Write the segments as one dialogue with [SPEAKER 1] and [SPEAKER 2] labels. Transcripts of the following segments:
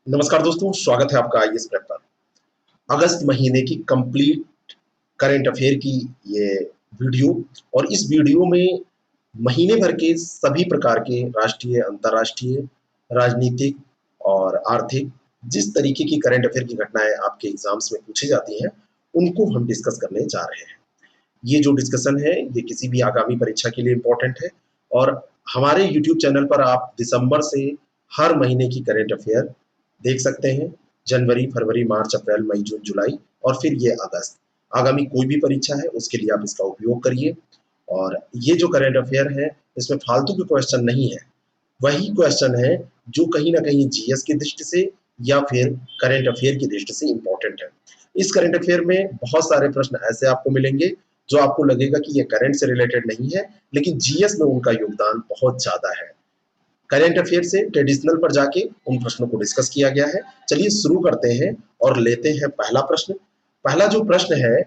[SPEAKER 1] नमस्कार दोस्तों, स्वागत है आपका आईएएस प्रेप पर। अगस्त महीने की कंप्लीट करंट अफेयर की ये वीडियो और इस वीडियो में महीने भर के सभी प्रकार के राष्ट्रीय, अंतर्राष्ट्रीय, राजनीतिक और आर्थिक जिस तरीके की करंट अफेयर की घटनाएं आपके एग्जाम्स में पूछी जाती हैं, उनको हम डिस्कस करने जा रहे हैं। ये जो डिस्कशन है, ये किसी भी आगामी परीक्षा के लिए इम्पोर्टेंट है और हमारे यूट्यूब चैनल पर आप दिसंबर से हर महीने की करंट अफेयर देख सकते हैं। जनवरी, फरवरी, मार्च, अप्रैल, मई, जून, जुलाई और फिर ये अगस्त। आगामी कोई भी परीक्षा है उसके लिए आप इसका उपयोग करिए। और ये जो करंट अफेयर है, इसमें फालतू के क्वेश्चन नहीं है। वही क्वेश्चन है जो कहीं ना कहीं जीएस की दृष्टि से या फिर करंट अफेयर की दृष्टि से इंपॉर्टेंट है। इस करंट अफेयर में बहुत सारे प्रश्न ऐसे आपको मिलेंगे जो आपको लगेगा कि ये करंट से रिलेटेड नहीं है, लेकिन जीएस में उनका योगदान बहुत ज्यादा है। करंट अफेयर से ट्रेडिशनल पर जाके उन प्रश्नों को डिस्कस किया गया है। चलिए शुरू करते हैं और लेते हैं पहला प्रश्न। पहला जो प्रश्न है,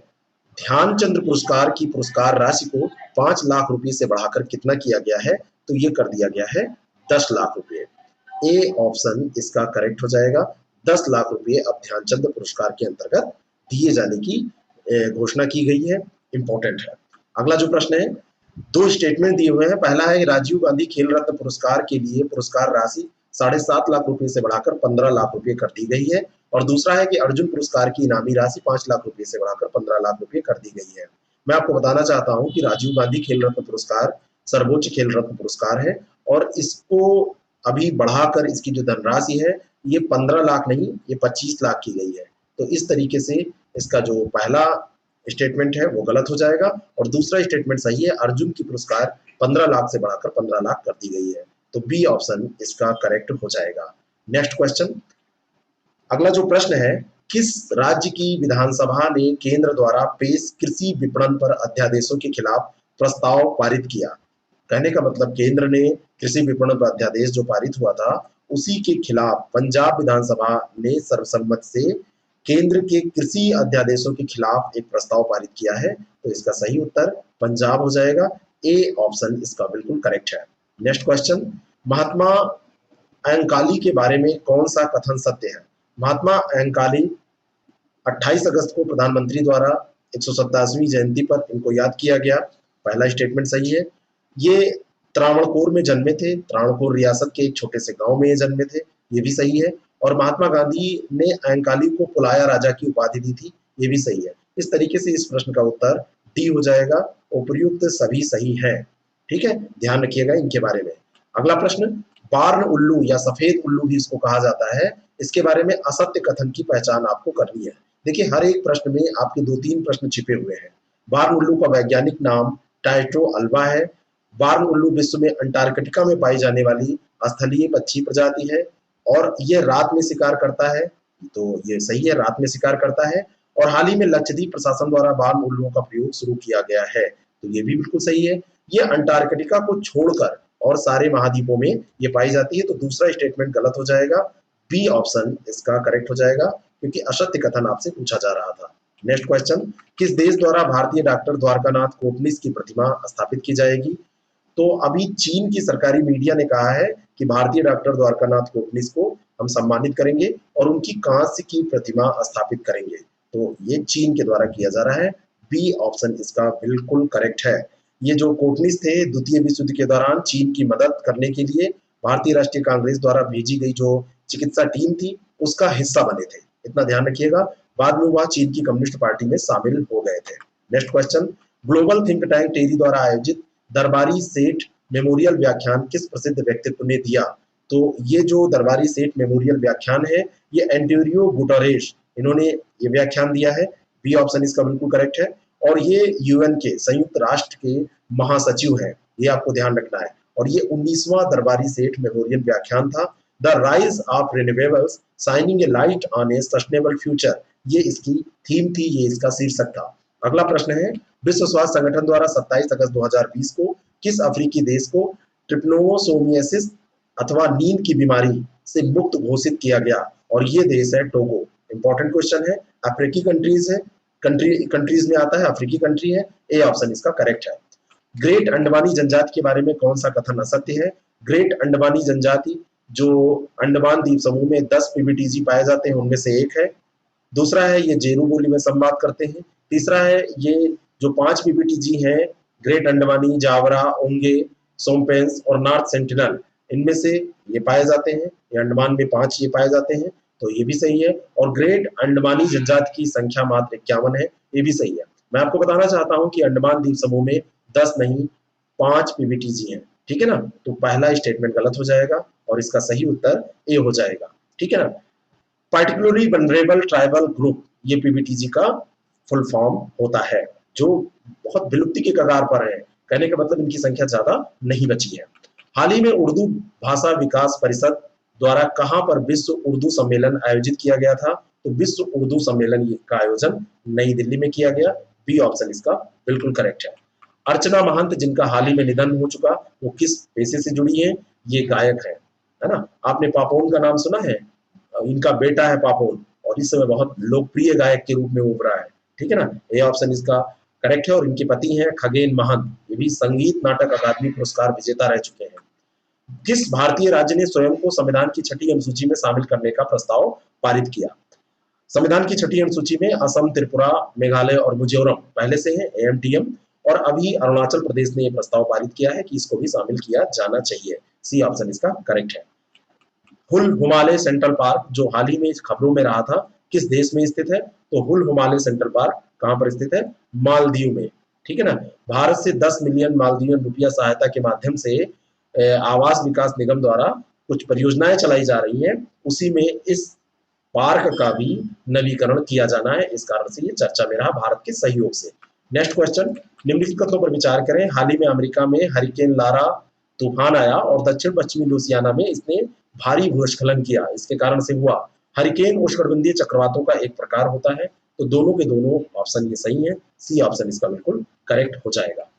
[SPEAKER 1] ध्यानचंद पुरस्कार की पुरस्कार राशि को 5 लाख रुपए से बढ़ाकर कितना किया गया है? तो ये कर दिया गया है 10 लाख रुपए। ए ऑप्शन इसका करेक्ट हो जाएगा। 10 लाख रुपए अब ध्यानचंद पुरस्कार के अंतर्गत दिए जाने की घोषणा की गई है। इंपॉर्टेंट है। अगला जो प्रश्न है, दो स्टेटमेंट दिए हुए हैं। पहला है राजीव गांधी खेल रत्न पुरस्कार के लिए पुरस्कार राशि 7.5 लाख रुपए से बढ़ाकर 15 लाख रुपए कर दी गई है और दूसरा है कि अर्जुन पुरस्कार की इनामी राशि 5 लाख रुपए से बढ़ाकर 15 लाख रुपए कर दी गई है। मैं आपको बताना चाहता हूं कि राजीव गांधी खेल रत्न पुरस्कार सर्वोच्च खेल रत्न पुरस्कार है और इसको अभी बढ़ाकर इसकी जो धनराशि है, ये 15 लाख नहीं, ये 25 लाख की गई है। तो इस तरीके से इसका जो पहला स्टेटमेंट है वो गलत हो जाएगा और दूसरा स्टेटमेंट सही है। अर्जुन की पुरस्कार 15 लाख से बढ़ाकर 15 लाख कर दी गई है। तो बी ऑप्शन इसका करेक्ट हो जाएगा। Next question. अगला जो प्रश्न है, किस राज्य की विधानसभा ने केंद्र द्वारा पेश कृषि विपणन पर अध्यादेशों के खिलाफ प्रस्ताव पारित किया? कहने का मतलब केंद्र ने कृषि विपणन पर अध्यादेश जो पारित हुआ था, उसी के खिलाफ पंजाब विधानसभा ने सर्वसम्मति से केंद्र के कृषि अध्यादेशों के खिलाफ एक प्रस्ताव पारित किया है। तो इसका सही उत्तर पंजाब हो जाएगा। ए ऑप्शन इसका बिल्कुल करेक्ट है। Next question. महात्मा अंकाली के बारे में कौन सा कथन सत्य है? महात्मा अंकाली 28 अगस्त को प्रधानमंत्री द्वारा 127वीं जयंती पर इनको याद किया गया। पहला स्टेटमेंट सही है। ये त्रावणकोर में जन्मे थे। त्रावणकोर रियासत के एक छोटे से गांव में ये जन्मे थे, ये भी सही है। और महात्मा गांधी ने अंकाली को पुलाया राजा की उपाधि दी थी, ये भी सही है। इस तरीके से इस प्रश्न का उत्तर डी हो जाएगा। उपर्युक्त सभी सही है। ठीक है, ध्यान रखिएगा इनके बारे में। अगला प्रश्न, बार्न उल्लू या सफेद उल्लू भी इसको कहा जाता है, इसके बारे में असत्य कथन की पहचान आपको करनी है। देखिए, हर एक प्रश्न में आपके 2-3 प्रश्न छिपे हुए हैं। बार्न उल्लू का वैज्ञानिक नाम टाइटो अल्वा है। बार्न उल्लू विश्व में अंटार्कटिका में पाई जाने वाली स्थलीय पक्षी प्रजाति है और ये रात में शिकार करता है। तो ये सही है, रात में शिकार करता है। और हाल ही में लक्षद्वीप प्रशासन द्वारा बार्न उल्लुओं का प्रयोग शुरू किया गया है, तो ये भी बिल्कुल सही है। ये अंटार्कटिका को छोड़कर और सारे महाद्वीपों में ये पाई जाती है। तो दूसरा स्टेटमेंट गलत हो जाएगा। बी ऑप्शन इसका करेक्ट हो जाएगा क्योंकि असत्य कथन आपसे पूछा जा रहा था। नेक्स्ट क्वेश्चन, किस देश द्वारा भारतीय डॉक्टर द्वारकानाथ कोटनिस की प्रतिमा स्थापित की जाएगी? तो अभी चीन की सरकारी मीडिया ने कहा है कि भारतीय डॉक्टर द्वारकानाथ कोटनिस को हम सम्मानित करेंगे और उनकी कांस्य की प्रतिमा स्थापित करेंगे। तो ये चीन के द्वारा किया जा रहा है। बी ऑप्शन इसका बिल्कुल करेक्ट है। ये जो कोटनिस थे, द्वितीय विश्व युद्ध के दौरान चीन की मदद करने के लिए भारतीय राष्ट्रीय कांग्रेस द्वारा भेजी गई जो चिकित्सा टीम थी, उसका हिस्सा बने थे। इतना ध्यान रखिएगा। बाद में वह चीन की कम्युनिस्ट पार्टी में शामिल हो गए थे। Next question, global think tank TERI द्वारा आयोजित दरबारी सेठ मेमोरियल व्याख्यान किस प्रसिद्ध व्यक्तित्व ने दिया? तो ये जो दरबारी सेठ मेमोरियल व्याख्यान है, ये एंटोनियो गुटेरेस इन्होंने ये व्याख्यान दिया है। बी ऑप्शन इसका बिल्कुल करेक्ट है। और ये यूएन के संयुक्त राष्ट्र के महासचिव हैं, ये आपको ध्यान रखना है। और ये 19वां दरबारी सेठ मेमोरियल व्याख्यान था। The rise of renewables shining A light on A sustainable future, ये इसकी थीम थी, ये इसका शीर्षक था। अगला प्रश्न है, विश्व स्वास्थ्य संगठन द्वारा 27 अगस्त 2020 को किस अफ्रीकी देश को ट्रिप्नोसोमियासिस अथवा नींद की बीमारी से मुक्त घोषित किया गया? और ये देश है टोगो। इंपॉर्टेंट क्वेश्चन है। अफ्रीकी कंट्रीज है, कंट्रीज में आता है, अफ्रीकी कंट्री है। ए ऑप्शन इसका करेक्ट है। ग्रेट अंडमानी जनजाति के बारे में कौन सा कथन असत्य है? ग्रेट अंडमानी जनजाति जो अंडमान द्वीप समूह में 10 पीबीटीजी पाए जाते हैं उनमें से एक है। दूसरा है ये जेरू बोली में संवाद करते हैं। तीसरा है ये जो 5 पीबीटीजी हैं, ग्रेट अंडमानी, जावरा, ओंगे, सोमपेंस और नॉर्थ सेंटिनल, इनमें से ये पाए जाते हैं। ये अंडमान में 5 ये पाए जाते हैं, तो ये भी सही है। और ग्रेट अंडमानी जनजाति की संख्या मात्र 51 है, ये भी सही है। मैं आपको बताना चाहता हूं कि अंडमान द्वीप समूह में 10 नहीं 5 पीबीटीजी हैं, ठीक है ना। तो पहला स्टेटमेंट गलत हो जाएगा और इसका सही उत्तर ए हो जाएगा, ठीक है ना। पार्टिकुलरली वनरेबल ट्राइबल ग्रुप, ये पीबीटीजी का फुल फॉर्म होता है, जो बहुत विलुप्ति के कगार पर है। कहने का मतलब इनकी संख्या ज्यादा नहीं बची है। हाल ही में उर्दू भाषा विकास परिषद द्वारा कहां पर विश्व उर्दू सम्मेलन आयोजित किया गया था? तो विश्व उर्दू सम्मेलन का आयोजन नई दिल्ली में किया गया। बी ऑप्शन इसका बिल्कुल करेक्ट है। अर्चना महंत, जिनका हाल ही में निधन हो चुका, वो किस पेशे से जुड़ी है? ये गायक है ना। आपने पापोन का नाम सुना है? इनका बेटा है पापोन और इस समय बहुत लोकप्रिय गायक के रूप में उभरा है, ठीक है ना। ये ऑप्शन इसका करेक्ट है। और इनके पति हैं खगेन महंत, ये भी संगीत नाटक अकादमी पुरस्कार विजेता रह चुके हैं। किस भारतीय राज्य ने स्वयं को संविधान की 6ठी अनुसूची में शामिल करने का प्रस्ताव पारित किया? संविधान की 6ठी अनुसूची में असम, त्रिपुरा, मेघालय और मिजोरम पहले से है, एएमटीएम। और अभी अरुणाचल प्रदेश ने यह प्रस्ताव पारित किया है कि इसको भी शामिल किया जाना चाहिए। सी ऑप्शन इसका करेक्ट है। हुल हिमालय सेंट्रल पार्क, जो हाल ही में खबरों में रहा था, किस देश में स्थित है? तो हुल हिमालय सेंट्रल पार्क कहां पर स्थित है? मालदीव में, ठीक है ना। भारत से 10 मिलियन मालदीवियन रुपया सहायता के माध्यम से आवास विकास निगम द्वारा कुछ परियोजनाएं चलाई जा रही हैं, उसी में इस पार्क का भी नवीकरण किया जाना है। इस कारण से ये चर्चा में रहा भारत के सहयोग से। नेक्स्ट क्वेश्चन, निम्नलिखित कथनों पर विचार करें। हाल ही में अमेरिका में हरिकेन लारा तूफान आया और दक्षिण पश्चिमी लुसियाना में इसने भारी भूस्खलन किया, इसके कारण से हुआ। हरिकेन उष्णकटिबंधीय चक्रवातों का एक प्रकार होता है, तो दोनों के दोनों ऑप्शन ये सही है। सी ऑप्शन इसका बिल्कुल करेक्ट हो जाएगा।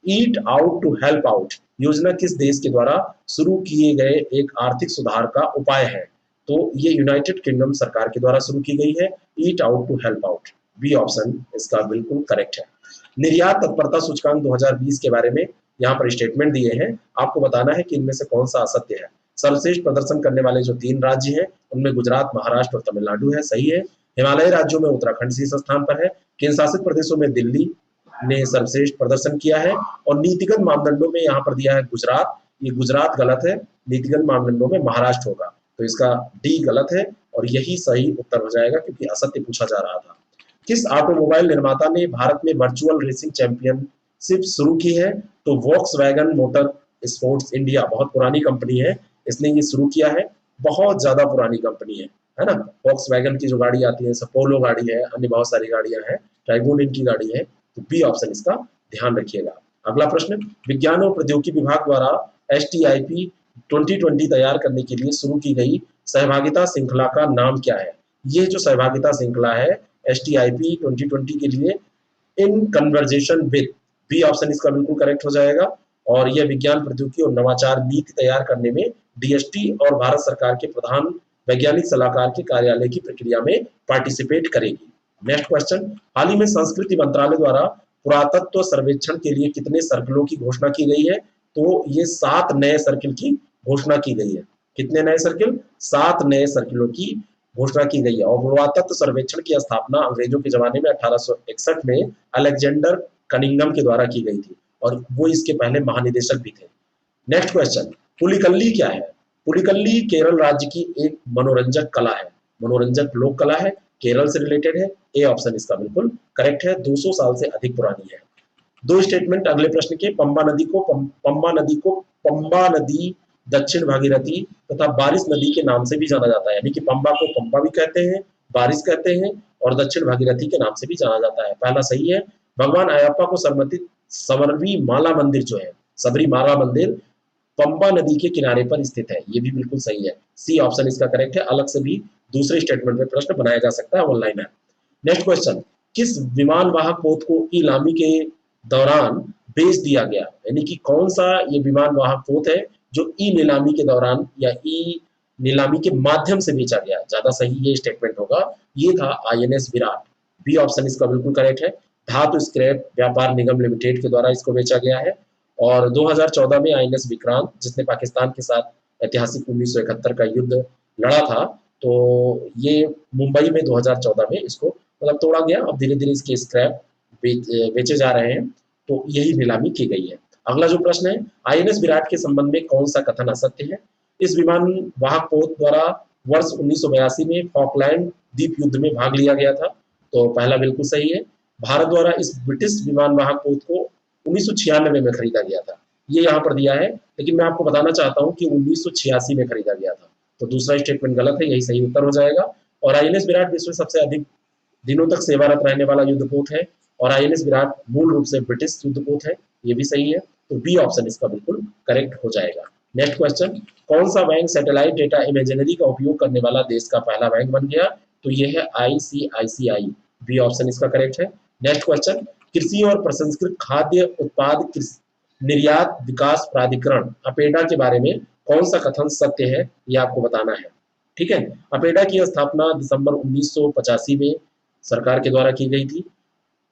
[SPEAKER 1] Eat out to help out योजना किस देश के द्वारा शुरू किए गए एक आर्थिक सुधार का उपाय है? तो ये यूनाइटेड किंगडम सरकार के द्वारा शुरू की गई है। Eat out to help out, B option इसका बिल्कुल करेक्ट है। निर्यात तत्परता सूचकांक 2020 के बारे में यहाँ पर स्टेटमेंट दिए हैं, आपको बताना है कि इनमें से कौन सा असत्य है। सर्वश्रेष्ठ प्रदर्शन करने वाले जो 3 राज्य हैं उनमें गुजरात, महाराष्ट्र और तमिलनाडु है, सही है। हिमालयी राज्यों में उत्तराखंड शीर्ष स्थान पर है। केंद्र शासित प्रदेशों में दिल्ली ने सर्वश्रेष्ठ प्रदर्शन किया है। और नीतिगत मापदंडों में यहाँ पर दिया है गुजरात, ये गुजरात गलत है। नीतिगत मापदंडों में महाराष्ट्र होगा, तो इसका डी गलत है और यही सही उत्तर हो जाएगा क्योंकि असत्य पूछा जा रहा था। किस ऑटोमोबाइल निर्माता ने भारत में वर्चुअल रेसिंग चैंपियनशिप शुरू की है? तो वॉक्सवैगन मोटर स्पोर्ट्स इंडिया, बहुत पुरानी कंपनी है, इसने ये शुरू किया है। बहुत ज्यादा पुरानी कंपनी है ना। वॉक्सवैगन की जो गाड़ी आती है, पोलो गाड़ी है, अन्य बहुत सारी गाड़ियां हैं, ट्राइबून इनकी गाड़ी है। तो बी ऑप्शन इसका ध्यान रखिएगा। अगला प्रश्न, विज्ञान और प्रौद्योगिकी विभाग द्वारा STIP 2020 तैयार करने के लिए शुरू की गई सहभागिता श्रृंखला का नाम क्या है? ये जो सहभागिता श्रृंखला है STIP 2020 के लिए इन कन्वर्जेशन विद, बी ऑप्शन इसका बिल्कुल करेक्ट हो जाएगा। और यह विज्ञान प्रौद्योगिकी और नवाचार नीति तैयार करने में DST और भारत सरकार के प्रधान वैज्ञानिक सलाहकार के कार्यालय की प्रक्रिया में पार्टिसिपेट करेगी। नेक्स्ट क्वेश्चन, हाल ही में संस्कृति मंत्रालय द्वारा पुरातत्व सर्वेक्षण के लिए कितने सर्कलों की घोषणा की गई है? तो ये 7 नए सर्किल की घोषणा की गई है। कितने नए सर्किल? 7 नए सर्किलों की घोषणा की गई है। और पुरातत्व सर्वेक्षण की स्थापना अंग्रेजों के जमाने में 1861 में अलेक्जेंडर कनिंगम के द्वारा की गई थी और वो इसके पहले महानिदेशक भी थे। नेक्स्ट क्वेश्चन, पुलिकल्ली क्या है? पुलिकल्ली केरल राज्य की एक मनोरंजक कला है, मनोरंजक लोक कला है, केरल से रिलेटेड है। ए ऑप्शन इसका बिल्कुल करेक्ट है, 200 साल से अधिक पुरानी है। 2 स्टेटमेंट अगले प्रश्न के, पंबा नदी दक्षिण भागीरथी तथा बारिश नदी के नाम से भी जाना जाता है, यानी कि पंबा को पंबा भी कहते हैं, बारिश कहते हैं और दक्षिण भागीरथी के नाम से भी जाना जाता है। पहला सही है। भगवान अयप्पा को समर्पित सबरीमाला मंदिर जो है, सबरीमाला मंदिर पंबा नदी के किनारे पर स्थित है, ये भी बिल्कुल सही है। सी ऑप्शन इसका करेक्ट है। अलग से भी दूसरे स्टेटमेंट में प्रश्न बनाया जा सकता है, ऑनलाइन है। नेक्स्ट क्वेश्चन, किस विमान वाहक पोत को नीलामी के दौरान बेच दिया गया? यानी कि कौन सा ये विमान वाहक पोत है जो ई नीलामी के दौरान या ई नीलामी के माध्यम से बेचा गया? ज्यादा सही ये स्टेटमेंट होगा। ये था INS विराट, बी ऑप्शन इसका बिल्कुल करेक्ट है। धातु स्क्रैप व्यापार निगम लिमिटेड के द्वारा इसको बेचा गया है। और 2014 में INS विक्रांत, जिसने पाकिस्तान के साथ ऐतिहासिक 1971 का युद्ध लड़ा था, तो ये मुंबई में 2014 में इसको मतलब तोड़ा गया। अब धीरे धीरे इसके स्क्रैप बेचे जा रहे हैं, तो यही नीलामी की गई है। अगला जो प्रश्न है, आईएनएस विराट के संबंध में कौन सा कथन असत्य है? इस विमान वाहक पोत द्वारा वर्ष 1982 में फॉकलैंड द्वीप युद्ध में भाग लिया गया था, तो पहला बिल्कुल सही है। भारत द्वारा इस ब्रिटिश विमान वाहक पोत को 1996 में खरीदा गया था, ये यहाँ पर दिया है, लेकिन मैं आपको बताना चाहता हूँ कि 1986 में खरीदा गया था, तो दूसरा स्टेटमेंट गलत है, यही सही उत्तर हो जाएगा। और आईएनएस विराट विश्व में सबसे अधिक दिनों तक सेवारत रहने वाला युद्धपोत है, और आईएनएस विराट मूल रूप से ब्रिटिश युद्धपोत है, ये भी सही है, तो बी ऑप्शन इसका बिल्कुल करेक्ट हो जाएगा। नेक्स्ट क्वेश्चन, कौन सा बैंक सैटेलाइट डेटा इमेजनरी का उपयोग करने वाला देश का पहला बैंक बन गया? तो ये है आईसीआईसीआई, बी ऑप्शन इसका करेक्ट है। नेक्स्ट क्वेश्चन, कृषि और प्रसंस्कृत खाद्य उत्पाद निर्यात विकास प्राधिकरण अपेडा के बारे में कौन सा कथन सत्य है, ये आपको बताना है। ठीक है, अपेडा की स्थापना दिसंबर 1985 में सरकार के द्वारा की गई थी।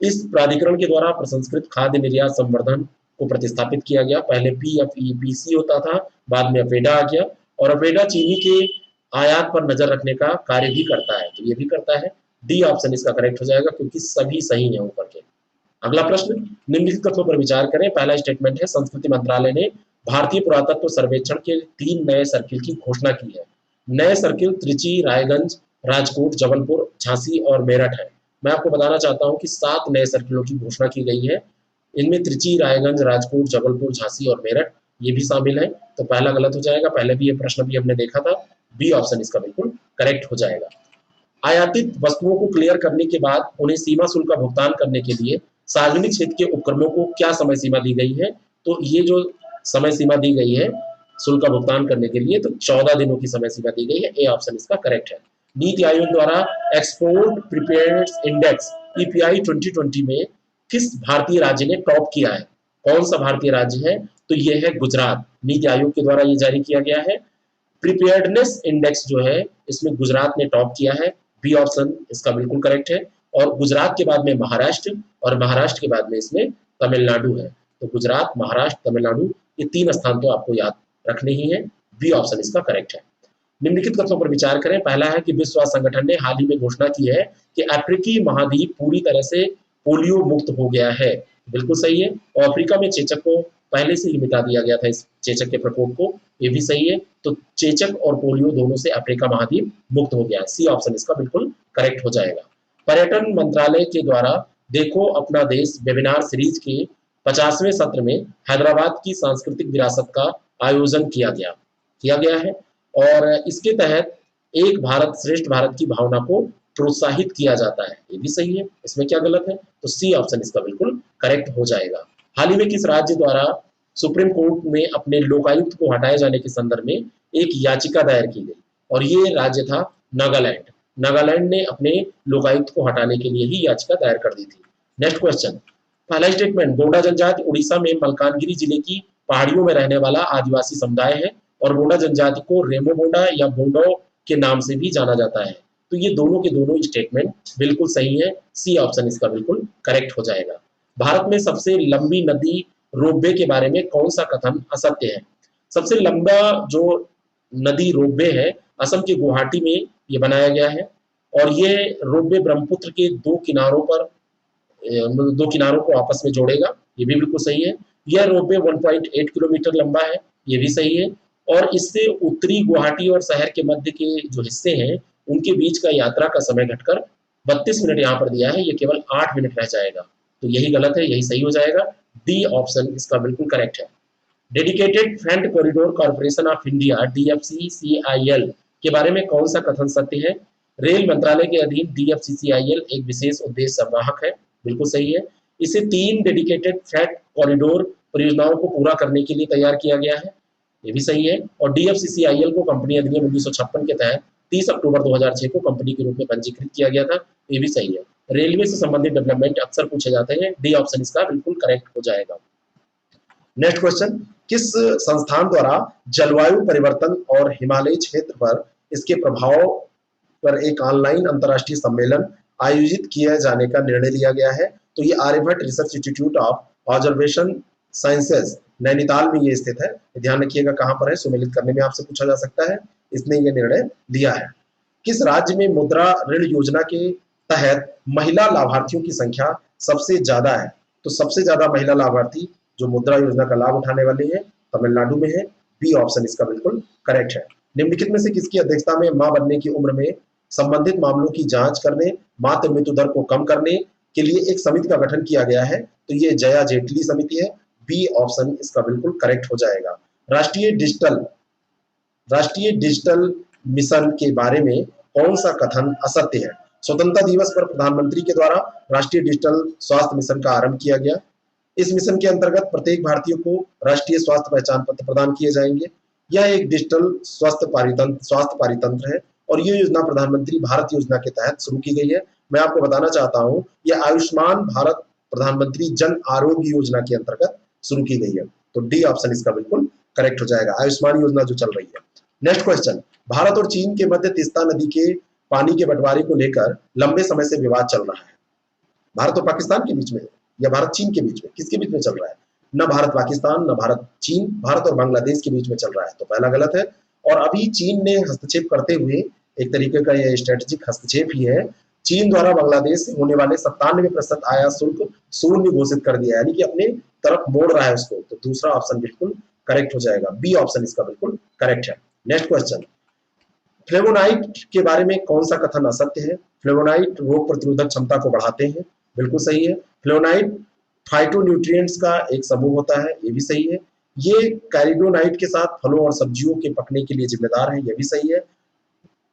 [SPEAKER 1] इस प्राधिकरण के द्वारा प्रसंस्कृत खाद्य निर्यात संवर्धन को प्रतिस्थापित किया गया। पहले पीएफईपीसी होता था, बाद में अपेडा आ गया, और अपेडा चीनी के आयात पर नजर रखने का कार्य भी करता है, तो ये भी करता है। डी ऑप्शन इसका करेक्ट हो जाएगा, क्योंकि सभी सही है ऊपर के। अगला प्रश्न, निम्नलिखित कथनों पर विचार करें। पहला स्टेटमेंट है, संस्कृति मंत्रालय ने भारतीय पुरातत्व सर्वेक्षण के 3 नए सर्किल की घोषणा की है। नए सर्किल त्रिची, रायगंज, राजकोट, जबलपुर, झांसी और मेरठ है। मैं आपको बताना चाहता हूं कि 7 नए सर्किलों की घोषणा की गई है। इनमें त्रिची, रायगंज, राजकोट, जबलपुर, झांसी और मेरठ ये भी शामिल है, तो पहला गलत हो जाएगा। पहले भी ये प्रश्न भी हमने देखा था, बी ऑप्शन इसका बिल्कुल करेक्ट हो जाएगा। आयातित वस्तुओं को क्लियर करने के बाद उन्हें सीमा शुल्क का भुगतान करने के लिए सार्वजनिक क्षेत्र के उपक्रमों को क्या समय सीमा दी गई है? तो ये जो समय सीमा दी गई है शुल्क का भुगतान करने के लिए, तो 14 दिनों की समय सीमा दी गई है, ए ऑप्शन इसका करेक्ट है। नीति आयोग द्वारा एक्सपोर्ट प्रिपेयर्स इंडेक्स ईपीआई 2020 में किस भारतीय राज्य ने टॉप किया है? कौन सा भारतीय राज्य है? तो ये है गुजरात। नीति आयोग के द्वारा ये जारी किया गया है। प्रिपेयर्डनेस इंडेक्स जो है इसमें गुजरात ने टॉप किया है, बी ऑप्शन इसका बिल्कुल करेक्ट है। और गुजरात के बाद में महाराष्ट्र, और महाराष्ट्र के बाद में इसमें तमिलनाडु है, तो गुजरात, महाराष्ट्र, तमिलनाडु ये 3 स्थान तो आपको याद रखने ही है, बी ऑप्शन इसका करेक्ट है। निम्नलिखित कथनों पर विचार करें। पहला है कि विश्व स्वास्थ्य संगठन ने हाल ही में घोषणा की है कि अफ्रीकी महाद्वीप पूरी तरह से पोलियो मुक्त हो गया है, बिल्कुल सही है। और अफ्रीका में चेचक को पहले से ही मिटा दिया गया था, इस चेचक के प्रकोप को, ये भी सही है। तो चेचक और पोलियो दोनों से अफ्रीका महाद्वीप मुक्त हो गया है, सी ऑप्शन इसका बिल्कुल करेक्ट हो जाएगा। पर्यटन मंत्रालय के द्वारा देखो अपना देश वेबिनार सीरीज के 50वें सत्र में हैदराबाद की सांस्कृतिक विरासत का आयोजन किया गया है, और इसके तहत एक भारत श्रेष्ठ भारत की भावना को प्रोत्साहित किया जाता है, ये भी सही है। इसमें क्या गलत है? तो सी ऑप्शन इसका बिल्कुल करेक्ट हो जाएगा। हाल ही में किस राज्य द्वारा सुप्रीम कोर्ट में अपने लोकायुक्त को हटाए जाने के संदर्भ में एक याचिका दायर की गई? और ये राज्य था नागालैंड। नागालैंड ने अपने लोकायुक्त को हटाने के लिए ही याचिका दायर कर दी थी। नेक्स्ट क्वेश्चन, पहला स्टेटमेंट, बोडा जनजाति उड़ीसा में मलकानगिरी जिले की पहाड़ियों में रहने वाला आदिवासी समुदाय है, और बोडा जनजाति को रेमो बोडा या बोंडो के नाम से भी जाना जाता है। तो ये दोनों के दोनों स्टेटमेंट बिल्कुल सही है, सी ऑप्शन इसका बिल्कुल करेक्ट हो जाएगा। भारत में सबसे लंबी नदी रोपवे के बारे में कौन सा कथन असत्य है? सबसे लंबा जो नदी रोपवे है असम के गुवाहाटी में ये बनाया गया है, और ये रोपवे ब्रह्मपुत्र के 2 किनारों को आपस में जोड़ेगा, ये भी बिल्कुल सही है। यह रोपवे 1.8 किलोमीटर लंबा है, ये भी सही है। और इससे उत्तरी गुवाहाटी और शहर के मध्य के जो हिस्से हैं उनके बीच का यात्रा का समय घटकर 32 मिनट यहाँ पर दिया है, ये केवल 8 मिनट रह जाएगा, तो यही गलत है, यही सही हो जाएगा। डी ऑप्शन इसका बिल्कुल करेक्ट है। Dedicated front corridor corporation of India DFCCIL के बारे में कौन सा कथन सत्य है? रेल मंत्रालय के अधीन DFCCIL एक विशेष उद्देश्य संवाहक है, बिल्कुल सही है। इसे 3 डेडिकेटेड फ्रंट कॉरिडोर परियोजनाओं को पूरा करने के लिए तैयार किया गया है, ये भी सही है। और DFCCIL को कंपनी अधिनियम 1956 के तहत 30 अक्टूबर 2006 को कंपनी के रूप में पंजीकृत किया गया था, ये भी सही है। रेलवे से संबंधित डेवलपमेंट अक्सर पूछे जाते हैं, डी ऑप्शन इसका बिल्कुल करेक्ट हो जाएगा। नेक्स्ट क्वेश्चन, किस संस्थान द्वारा जलवायु परिवर्तन और हिमालय क्षेत्र पर इसके प्रभाव पर एक ऑनलाइन अंतर्राष्ट्रीय सम्मेलन आयोजित किए जाने का निर्णय लिया गया है? तो ये Aryabhatta research institute of observation sciences Nainital में ये स्थित है। ध्यान रखिएगा कहाँ पर है, सुमेलित करने में आपसे पूछा जा सकता है। इसने ये निर्णय लिया है। किस राज्य में मुद्रा ऋण योजना के तहत महिला लाभार्थियों की संख्या सबसे ज्यादा है? तो सबसे ज्यादा महिला लाभार्थी जो मुद्रा योजना का लाभ उठाने वाले हैं तमिलनाडु में है। बी ऑप्शन इसका बिल्कुल करेक्ट है। निम्नलिखित में से किसकी अध्यक्षता में मां बनने की उम्र में संबंधित मामलों की जांच करने, मातृ मृत्यु दर को कम करने के लिए एक समिति का गठन किया गया है? तो ये जया जेटली समिति है। बी ऑप्शन इसका बिल्कुल करेक्ट हो जाएगा। राष्ट्रीय डिजिटल मिशन के बारे में कौन सा कथन असत्य है? स्वतंत्रता दिवस पर प्रधानमंत्री के द्वारा राष्ट्रीय डिजिटल स्वास्थ्य मिशन का आरंभ किया गया। इस मिशन के अंतर्गत प्रत्येक भारतीय को राष्ट्रीय स्वास्थ्य पहचान पत्र प्रदान किए जाएंगे। यह एक डिजिटल स्वास्थ्य पारितंत्र है और ये योजना प्रधानमंत्री भारत योजना के तहत शुरू की गई है। मैं आपको बताना चाहता हूँ यह आयुष्मान भारत प्रधानमंत्री जन आरोग्य योजना के अंतर्गत शुरू की गई है। तो डी ऑप्शन इसका बिल्कुल करेक्ट हो जाएगा, आयुष्मान योजना जो चल रही है। नेक्स्ट क्वेश्चन, भारत और चीन के मध्य तीस्ता नदी के पानी के बंटवारे को लेकर लंबे समय से विवाद चल रहा है। भारत और पाकिस्तान के बीच में या भारत चीन के बीच में, किसके बीच में चल रहा है? न भारत पाकिस्तान, न भारत चीन, भारत और बांग्लादेश के बीच में चल रहा है। तो पहला गलत है। और अभी चीन ने हस्तक्षेप करते हुए, एक तरीके का यह स्ट्रेटेजिक हस्तक्षेप ही है, चीन द्वारा बांग्लादेश से होने वाले 97% आयात शुल्क शून्य घोषित कर दिया है, यानी कि अपने तरफ मोड़ रहा है उसको। तो दूसरा ऑप्शन बिल्कुल करेक्ट हो जाएगा, बी ऑप्शन इसका बिल्कुल करेक्ट है। नेक्स्ट क्वेश्चन, फ्लेवोनाइड के बारे में कौन सा कथन असत्य है? फ्लेवोनाइड रोग प्रतिरोधक क्षमता को बढ़ाते हैं, बिल्कुल सही है। फ्लेवोनाइड फाइटोन्यूट्रिएंट्स का एक समूह होता है, ये भी सही है। ये कैरिडोनाइट के साथ फलों और सब्जियों के पकने के लिए जिम्मेदार है, ये भी सही है।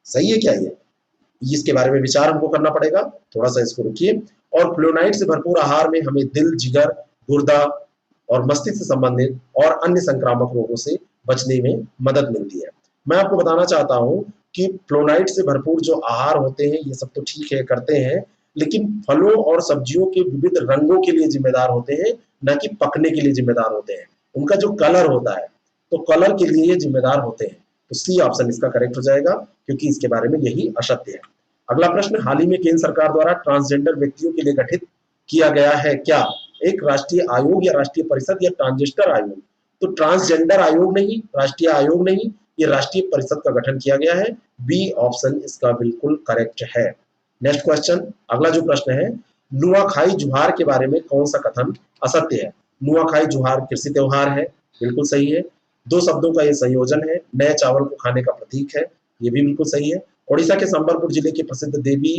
[SPEAKER 1] सही है क्या ये? इसके बारे में विचार हमको करना पड़ेगा, थोड़ा सा इसको रुकिए। और फ्लेवोनाइड से भरपूर आहार में हमें दिल, जिगर, गुर्दा और मस्तिष्क से संबंधित और अन्य संक्रामक रोगों से बचने में मदद मिलती है। मैं आपको बताना चाहता हूं कि फ्लोनाइड से भरपूर जो आहार होते हैं ये सब तो ठीक है, करते हैं, लेकिन फलों और सब्जियों के विविध रंगों के लिए जिम्मेदार होते हैं, न कि पकने के लिए जिम्मेदार होते हैं। उनका जो कलर होता है, तो कलर के लिए ये जिम्मेदार होते हैं। तो सी ऑप्शन इसका करेक्ट हो जाएगा, क्योंकि इसके बारे में यही असत्य है। अगला प्रश्न, हाल ही में केंद्र सरकार द्वारा ट्रांसजेंडर व्यक्तियों के लिए गठित किया गया है क्या एक राष्ट्रीय आयोग या राष्ट्रीय परिषद या ट्रांसजेंडर आयोग? तो ट्रांसजेंडर आयोग नहीं, राष्ट्रीय आयोग नहीं, ये राष्ट्रीय परिषद का गठन किया गया है। बी ऑप्शन इसका बिल्कुल करेक्ट है। नेक्स्ट क्वेश्चन, अगला जो प्रश्न है, नुआखाई जुहार के बारे में कौन सा कथन असत्य है? नुआखाई जुहार कृषि त्योहार है, बिल्कुल सही है। दो शब्दों का ये संयोजन है, नए चावल को खाने का प्रतीक है, ये भी बिल्कुल सही है। ओडिशा के संबलपुर जिले के प्रसिद्ध देवी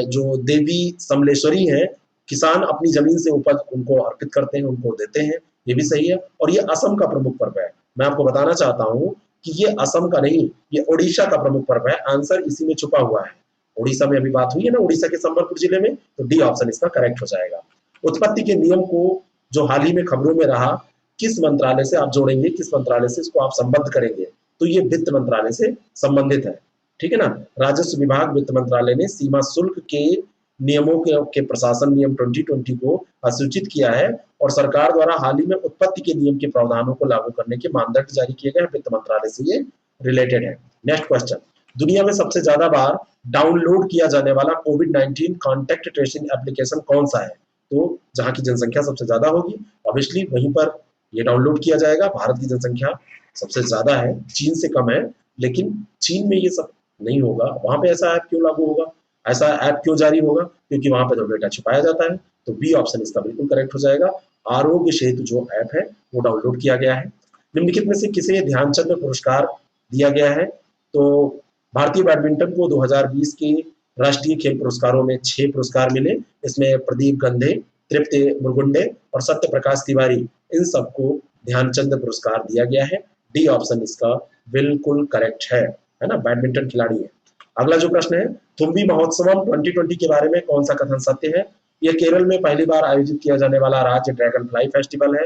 [SPEAKER 1] जो देवी समलेश्वरी है, किसान अपनी जमीन से उपज उनको अर्पित करते हैं, उनको देते हैं, ये भी सही है। और ये असम का प्रमुख पर्व है। मैं आपको बताना चाहता हूँ कि ये असम का नहीं, ये ओडिशा का प्रमुख पर्व है। आंसर इसी में छुपा हुआ है। ओडिशा में अभी बात हुई है ना, ओडिशा के संबलपुर जिले में, तो डी ऑप्शन इसका करेक्ट हो जाएगा। उत्पत्ति के नियम को जो हाल ही में खबरों में रहा, किस मंत्रालय से आप जोड़ेंगे, किस मंत्रालय से इसको आप संबद्ध करेंगे? तो ये वित्त मंत्रालय से संबंधित है, ठीक है ना। राजस्व विभाग, वित्त मंत्रालय ने सीमा शुल्क के नियमों के प्रशासन नियम 2020 को अधिसूचित किया है और सरकार द्वारा हाल ही में उत्पत्ति के नियम के प्रावधानों को लागू करने के मानदंड जारी किए गए हैं। वित्त मंत्रालय से ये रिलेटेड है। नेक्स्ट क्वेश्चन, दुनिया में सबसे ज्यादा बार डाउनलोड किया जाने वाला कोविड-19 कॉन्टैक्ट ट्रेसिंग एप्लीकेशन कौन सा है? तो जहां की जनसंख्या सबसे ज्यादा होगी, ऑब्वियसली वहीं पर ये डाउनलोड किया जाएगा। भारत की जनसंख्या सबसे ज्यादा है, चीन से कम है, लेकिन चीन में ये सब नहीं होगा। वहां पे ऐसा ऐप क्यों लागू होगा, ऐसा ऐप क्यों जारी होगा? क्योंकि वहां पर जो डेटा छुपाया जाता है। तो बी ऑप्शन इसका बिल्कुल करेक्ट हो जाएगा। आरोग्य सेतु जो ऐप है वो डाउनलोड किया गया है। निम्नलिखित में से किसे ध्यानचंद पुरस्कार दिया गया है? तो भारतीय बैडमिंटन को 2020 के राष्ट्रीय खेल पुरस्कारों में 6 पुरस्कार मिले। इसमें प्रदीप गंधे, तृप्ति मुरगुंडे और सत्य प्रकाश तिवारी, इन सबको ध्यानचंद पुरस्कार दिया गया है। डी ऑप्शन इसका बिल्कुल करेक्ट है ना, बैडमिंटन खिलाड़ी है। अगला जो प्रश्न है, थुम्बी महोत्सवम 2020 के बारे में कौन सा कथन सत्य है? यह केरल में पहली बार आयोजित किया जाने वाला राज्य ड्रैगन फ्लाई फेस्टिवल है।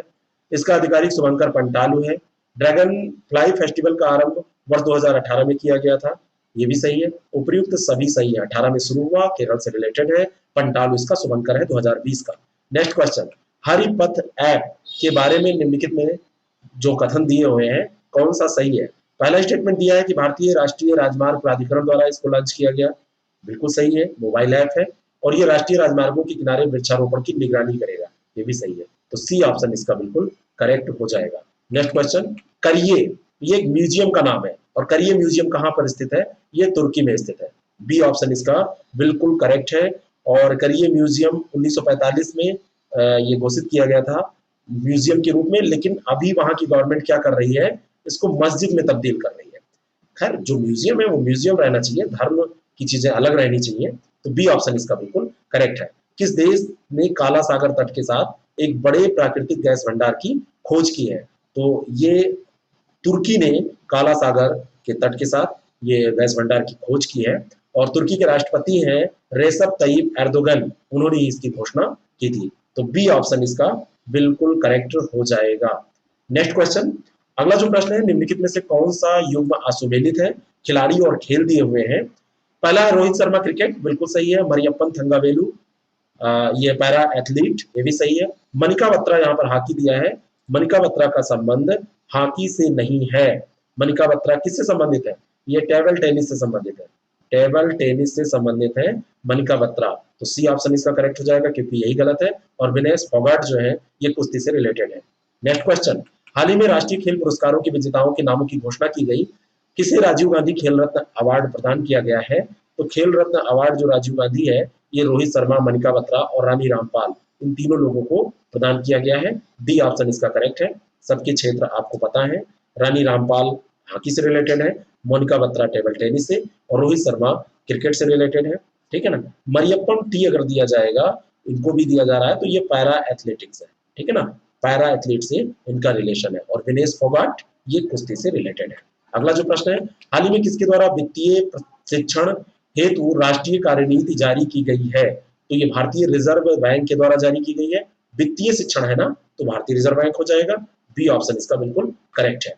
[SPEAKER 1] इसका आधिकारिक शुभंकर पंटालू है। ड्रैगन फ्लाई फेस्टिवल का आरंभ वर्ष 2018 में किया गया था, ये भी सही है। उपर्युक्त सभी सही है। 18 में शुरू हुआ, केरल से रिलेटेड है। पंटालू इसका शुभंकर है 2020 का। नेक्स्ट क्वेश्चन, हरिपथ ऐप के बारे में निम्नलिखित में जो कथन दिए हुए हैं कौन सा सही है? पहला स्टेटमेंट दिया है कि भारतीय राष्ट्रीय राजमार्ग प्राधिकरण द्वारा इसको लॉन्च किया गया, बिल्कुल सही है, मोबाइल ऐप है। और ये राष्ट्रीय राजमार्गों के किनारे वृक्षारोपण की निगरानी करेगा, ये भी सही है। तो सी ऑप्शन इसका बिल्कुल करेक्ट हो जाएगा। नेक्स्ट क्वेश्चन, करिए, ये एक म्यूजियम का नाम है और करिए म्यूजियम कहाँ पर स्थित है? ये तुर्की में स्थित है। बी ऑप्शन इसका बिल्कुल करेक्ट है। और करिए म्यूजियम 1945 में ये घोषित किया गया था म्यूजियम के रूप में, लेकिन अभी वहां की गवर्नमेंट क्या कर रही है, इसको मस्जिद में तब्दील कर रही है। खैर, जो म्यूजियम है वो म्यूजियम रहना चाहिए, धर्म की चीजें अलग रहनी चाहिए। तो बी ऑप्शन इसका बिल्कुल करेक्ट है। किस देश ने काला सागर तट के साथ एक बड़े प्राकृतिक गैस भंडार की खोज की है? तो ये तुर्की ने काला सागर के तट के साथ ये गैस भंडार की खोज की है और तुर्की के राष्ट्रपति हैं रेसेप तय्यिप एर्दोगन, उन्होंने इसकी घोषणा की थी। तो बी ऑप्शन इसका बिल्कुल करेक्ट हो जाएगा। नेक्स्ट क्वेश्चन, अगला जो प्रश्न है, निम्नलिखित में से कौन सा युग्म असुमेलित है? खिलाड़ी और खेल दिए हुए हैं। पहला है रोहित शर्मा क्रिकेट, बिल्कुल सही है। मरियप्पन थंगावेलु ये पैरा एथलीट, ये भी सही है। मनिका बत्रा यहाँ पर हॉकी दिया है। मनिका बत्रा का संबंध हॉकी से नहीं है। मनिका बत्रा किससे संबंधित है? ये टेबल टेनिस से संबंधित है। टेबल टेनिस से संबंधित है मनिका बत्रा। तो सी ऑप्शन इसका करेक्ट हो जाएगा क्योंकि यही गलत है। और विनेश फोगाट जो है ये कुश्ती से रिलेटेड है। नेक्स्ट क्वेश्चन, हाल ही में राष्ट्रीय खेल पुरस्कारों के विजेताओं के नामों की घोषणा की गई। किसे राजीव गांधी खेल रत्न अवार्ड प्रदान किया गया है? तो खेल रत्न अवार्ड जो राजीव गांधी है, ये रोहित शर्मा, मनिका बत्रा और रानी रामपाल, इन तीनों लोगों को प्रदान किया गया है। डी ऑप्शन इसका करेक्ट है। सबके क्षेत्र आपको पता है। रानी रामपाल हॉकी से रिलेटेड है, मोनिका बत्रा टेबल टेनिस से और रोहित शर्मा क्रिकेट से रिलेटेड है। ठीक है ना। मरियप्पन टी अगर दिया जाएगा, इनको भी दिया जा रहा है, तो ये पैरा एथलेटिक्स है। ठीक है ना, पैरा एथलीट से इनका रिलेशन है। और विनेश फोगाट ये कुश्ती से रिलेटेड है। अगला जो प्रश्न है, हाल ही में किसके द्वारा वित्तीय प्रशिक्षण हेतु राष्ट्रीय कार्यनीति जारी की गई है? तो ये भारतीय रिजर्व बैंक के द्वारा जारी की गई है। वित्तीय शिक्षण है ना, तो भारतीय रिजर्व बैंक हो जाएगा। बी ऑप्शन इसका बिल्कुल करेक्ट है।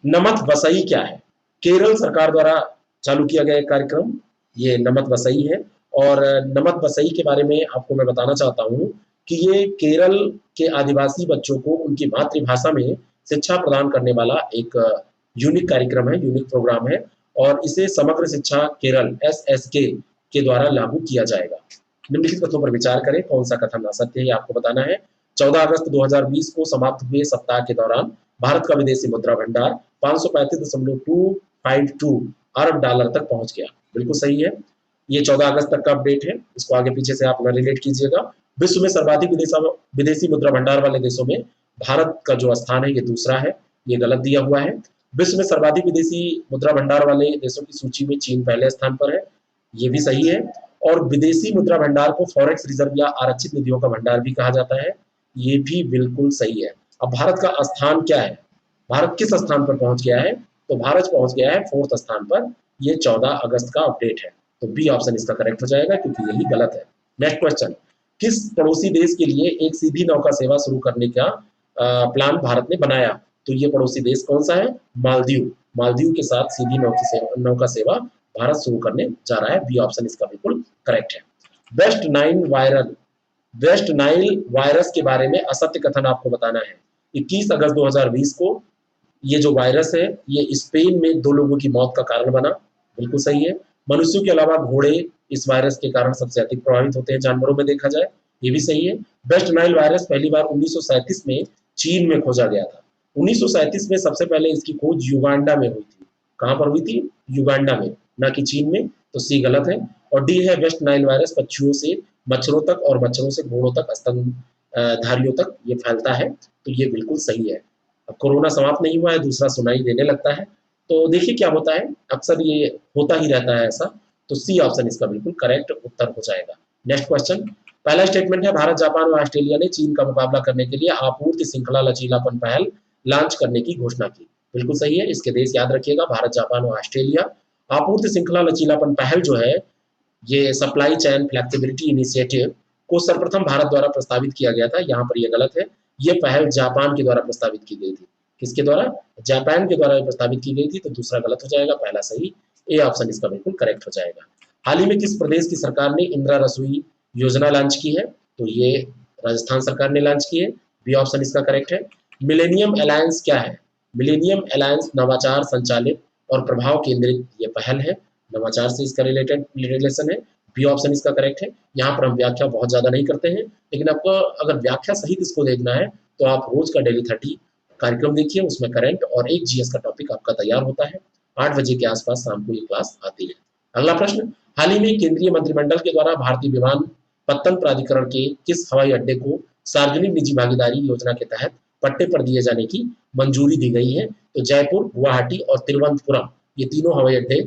[SPEAKER 1] नमत वसई क्या है? केरल सरकार द्वारा चालू किया गया एक कार्यक्रम, ये नमत वसई है। और नमत वसई के बारे में आपको मैं बताना चाहता हूँ कि ये केरल के आदिवासी बच्चों को उनकी मातृभाषा में शिक्षा प्रदान करने वाला एक यूनिक कार्यक्रम है, यूनिक प्रोग्राम है। और इसे समग्र शिक्षा केरल SSK के द्वारा लागू किया जाएगा। निम्नलिखित कथनों पर विचार करें, कौन सा कथन असत्य है ये आपको बताना है। 14 अगस्त 2020 को समाप्त हुए सप्ताह के दौरान भारत का विदेशी मुद्रा भंडार 535.252 अरब डॉलर तक पहुंच गया। बिल्कुल सही है। ये 14 अगस्त तक का अपडेट है, इसको आगे पीछे से आप रिलेट कीजिएगा। विश्व में सर्वाधिक विदेशी मुद्रा भंडार वाले देशों में भारत का जो स्थान है ये दूसरा है, ये गलत दिया हुआ है। विश्व में सर्वाधिक विदेशी मुद्रा भंडार वाले देशों की सूची में चीन पहले स्थान पर है, ये भी सही है। और विदेशी मुद्रा भंडार को फॉरेक्स रिजर्व या आरक्षित निधियों का भंडार भी कहा जाता है, ये भी बिल्कुल सही है। अब भारत का स्थान क्या है, भारत किस स्थान पर पहुंच गया है? तो भारत पहुंच गया है 4th स्थान पर, ये 14 अगस्त का अपडेट है। तो बी ऑप्शन इसका करेक्ट हो जाएगा क्योंकि यही गलत है। नेक्स्ट क्वेश्चन, किस पड़ोसी देश के लिए एक सीधी नौका सेवा शुरू करने का प्लान भारत ने बनाया? तो ये पड़ोसी देश कौन सा है? मालदीव। मालदीव के साथ सीधी नौका सेवा भारत शुरू करने जा रहा है। बी ऑप्शन इसका बिल्कुल करेक्ट है। वेस्ट नाइल वायरस के बारे में असत्य कथन आपको बताना है। 21 अगस्त 2020 को ये जो वायरस है ये स्पेन में 2 लोगों की मौत का कारण बना। बिल्कुल सही है। मनुष्यों के अलावा घोड़े इस वायरस के कारण सबसे अधिक प्रभावित होते हैं जानवरों में देखा जाए, ये भी सही है। वेस्ट नाइल वायरस पहली बार 1937 में चीन में खोजा गया था। 1937 में सबसे पहले इसकी खोज युगांडा में हुई थी। कहां पर हुई थी? युगांडा में, ना कि चीन में। तो सी गलत है। और डी है, वेस्ट नाइल वायरस पक्षियों से मच्छरों तक और मच्छरों से घोड़ों तक, स्तनधारियों तक ये फैलता है। तो ये बिल्कुल सही है। अब कोरोना समाप्त नहीं हुआ है, दूसरा सुनाई देने लगता है। तो देखिए क्या होता है, अक्सर ये होता ही रहता है ऐसा। तो सी ऑप्शन इसका बिल्कुल करेक्ट उत्तर हो जाएगा। नेक्स्ट क्वेश्चन, पहला स्टेटमेंट है, भारत, जापान और ऑस्ट्रेलिया ने चीन का मुकाबला करने के लिए आपूर्ति श्रृंखला लचीलापन पहल लॉन्च करने की घोषणा की। बिल्कुल सही है। इसके देश याद रखिएगा, भारत, जापान और ऑस्ट्रेलिया। आपूर्ति श्रृंखला लचीलापन पहल जो है ये सप्लाई चेन फ्लेक्सिबिलिटी इनिशिएटिव को सर्वप्रथम भारत द्वारा प्रस्तावित किया गया था। यहाँ पर यह गलत है। ये पहल जापान के द्वारा प्रस्तावित की गई थी। किसके द्वारा? जापान के द्वारा प्रस्तावित की गई थी। तो दूसरा गलत हो जाएगा, पहला सही। ए ऑप्शन इसका बिल्कुल करेक्ट हो जाएगा। हाल ही में किस प्रदेश की सरकार ने इंदिरा रसोई योजना लॉन्च की है? तो ये राजस्थान सरकार ने लॉन्च की है। बी ऑप्शन इसका करेक्ट है। मिलेनियम अलायंस क्या है? मिलेनियम अलायंस नवाचार संचालित और प्रभाव केंद्रित ये पहल है, नवाचार से इसका रिलेटेड रिलेशन है। बी ऑप्शन इसका करेक्ट है। यहाँ पर हम व्याख्या बहुत ज्यादा नहीं करते हैं, लेकिन आपको अगर व्याख्या सहित इसको देखना है तो आप रोज का डेली 30 कार्यक्रम देखिए, उसमें करंट और एक जीएस का टॉपिक आपका तैयार होता है। 8 बजे के आसपास शाम को ये क्लास आती है। अगला प्रश्न, हाल ही में केंद्रीय मंत्रिमंडल के द्वारा भारतीय विमानपत्तन प्राधिकरण के किस हवाई अड्डे को सार्वजनिक निजी भागीदारी योजना के तहत पट्टे पर दिए जाने की मंजूरी दी गई है? तो जयपुर, गुवाहाटी और तिरुवनंतपुरम, ये तीनों हवाई अड्डे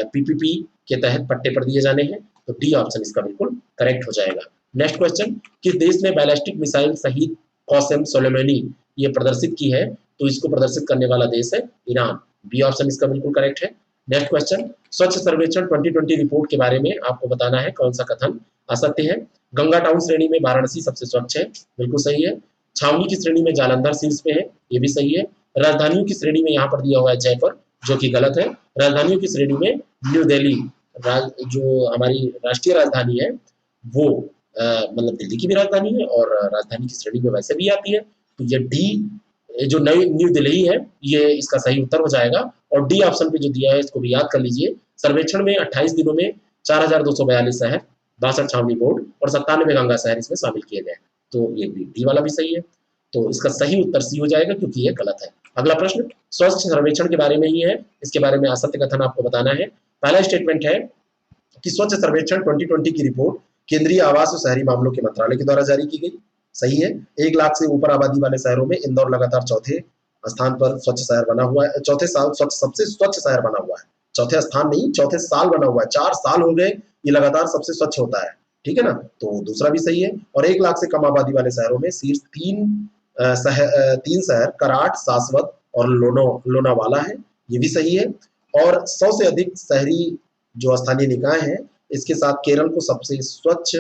[SPEAKER 1] पीपीपी के तहत पट्टे पर दिए जाने हैं। तो डी ऑप्शन इसका बिल्कुल करेक्ट हो जाएगा। नेक्स्ट क्वेश्चन, किस देश ने बैलिस्टिक मिसाइल शहीद कासिम सुलेमानी ये प्रदर्शित की है? तो इसको प्रदर्शित करने वाला देश है ईरान। बी ऑप्शन इसका बिल्कुल करेक्ट है। नेक्स्ट क्वेश्चन, स्वच्छ सर्वेक्षण 2020 रिपोर्ट के बारे में आपको बताना है कौन सा कथन असत्य है? गंगा टाउन श्रेणी में वाराणसी सबसे स्वच्छ है, बिल्कुल सही है। छावनी की श्रेणी में जालंधर शीर्ष पे है, ये भी सही है। राजधानियों की श्रेणी में यहाँ पर दिया हुआ है जयपुर, जो कि गलत है। राजधानियों की श्रेणी में न्यू दिल्ली, जो हमारी राष्ट्रीय राजधानी है वो मतलब दिल्ली की भी राजधानी है और राजधानी की श्रेणी में वैसे भी आती है। तो ये डी जो नई न्यू दिल्ली है ये इसका सही उत्तर हो जाएगा। और डी ऑप्शन पे जो दिया है इसको भी याद कर लीजिए। सर्वेक्षण में 28 दिनों में 4242 शहर, 62 छावनी बोर्ड और 97 गंगा शहर इसमें शामिल किए गए। तो ये डी वाला भी सही है। तो इसका सही उत्तर सी हो जाएगा क्योंकि ये गलत है। अगला प्रश्न स्वच्छ सर्वेक्षण के बारे में ही है, इसके बारे में असत्य कथन आपको बताना है। पहला स्टेटमेंट है कि स्वच्छ सर्वेक्षण 2020 की रिपोर्ट केंद्रीय आवास और शहरी मामलों के मंत्रालय के द्वारा जारी की गई। सही है। 1 लाख से ऊपर आबादी वाले शहरों में इंदौर लगातार चौथे स्थान पर स्वच्छ शहर बना हुआ है, चौथे साल सबसे स्वच्छ शहर बना हुआ है। चौथे स्थान नहीं, चौथे साल बना हुआ है। 4 साल हो गए ये लगातार सबसे स्वच्छ होता है, ठीक है ना। तो दूसरा भी सही है। और 1 लाख से कम आबादी वाले शहरों में शीर्ष 3 शहर कराट, सासवत और लोनावाला है, ये भी सही है। और 100 से अधिक शहरी जो स्थानीय निकाय हैं इसके साथ केरल को सबसे स्वच्छ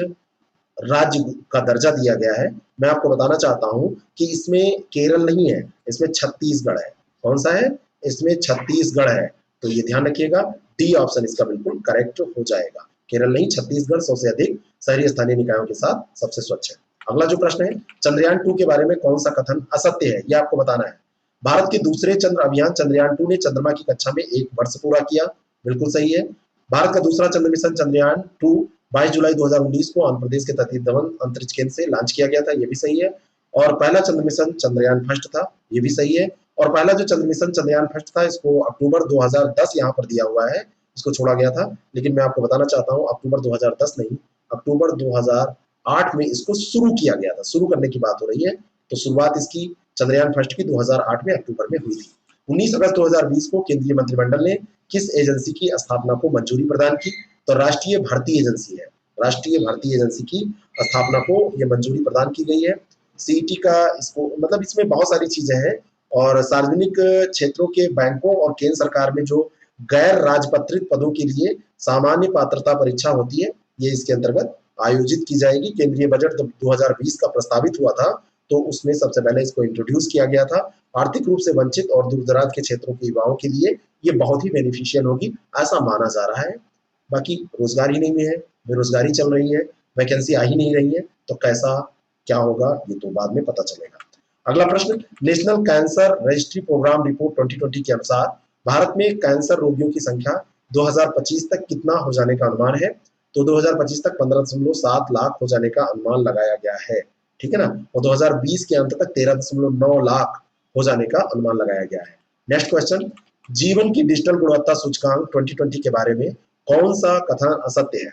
[SPEAKER 1] राज्य का दर्जा दिया गया है। मैं आपको बताना चाहता हूं कि इसमें केरल नहीं है, इसमें छत्तीसगढ़ है। कौन सा है? इसमें छत्तीसगढ़ है। तो ये ध्यान रखिएगा, डी ऑप्शन इसका बिल्कुल करेक्ट हो जाएगा। केरल नहीं, छत्तीसगढ़ 100 से अधिक शहरी स्थानीय निकायों के साथ सबसे स्वच्छ है। अगला जो प्रश्न है, चंद्रयान 2 के बारे में कौन सा कथन असत्य है, यह आपको बताना है। भारत के दूसरे चंद्र अभियान चंद्रयान 2 ने चंद्रमा की कक्षा में 1 वर्ष पूरा किया, बिल्कुल सही है। भारत का दूसरा चंद्र मिशन चंद्रयान 2 22 जुलाई 2019 को आंध्र प्रदेश के तटीय धवन अंतरिक्ष केंद्र से लॉन्च किया गया था, ये भी सही है। और पहला चंद्र मिशन चंद्रयान फर्स्ट था, ये भी सही है। और पहला जो चंद्र मिशन चंद्रयान फर्स्ट था इसको अक्टूबर 2010 यहाँ पर दिया हुआ है, इसको छोड़ा गया था। लेकिन मैं आपको बताना चाहता हूँ अक्टूबर 2010 नहीं, अक्टूबर 2008 में इसको शुरू किया गया था। शुरू करने की बात हो रही है, तो शुरुआत इसकी चंद्रयान फर्स्ट की 2008 में अक्टूबर में हुई थी। 19 अगस्त 2020 को केंद्रीय मंत्रिमंडल ने किस एजेंसी की स्थापना को मंजूरी प्रदान की? तो राष्ट्रीय भर्ती एजेंसी है। राष्ट्रीय भर्ती एजेंसी की स्थापना को यह मंजूरी प्रदान की गई है। सीईटी का इसको मतलब इसमें बहुत सारी चीजें हैं। और सार्वजनिक क्षेत्रों के बैंकों और केंद्र सरकार में जो गैर राजपत्रित पदों के लिए सामान्य पात्रता परीक्षा होती है, ये इसके अंतर्गत आयोजित की जाएगी। केंद्रीय बजट जब 2020 का प्रस्तावित हुआ था तो उसमें सबसे पहले इसको इंट्रोड्यूस किया गया था। आर्थिक रूप से वंचित और दूरदराज के क्षेत्रों के युवाओं के लिए ये बहुत ही बेनिफिशियल होगी, ऐसा माना जा रहा है। बाकी रोजगार ही नहीं है, बेरोजगारी चल रही है, वैकेंसी आ ही नहीं रही है, तो कैसा क्या होगा ये तो बाद में पता चलेगा। अगला प्रश्न, national cancer registry programme report 2020 के अनुसार भारत में कैंसर रोगियों की संख्या 2025 तक कितना हो जाने का अनुमान है? तो 2025 तक 15.7 लाख हो जाने का अनुमान लगाया गया है, ठीक है ना। और 2020 के अंत तक 13.9 लाख हो जाने का अनुमान लगाया गया है। नेक्स्ट क्वेश्चन, जीवन की डिजिटल गुणवत्ता सूचकांक 2020 के बारे में कौन सा कथन असत्य है?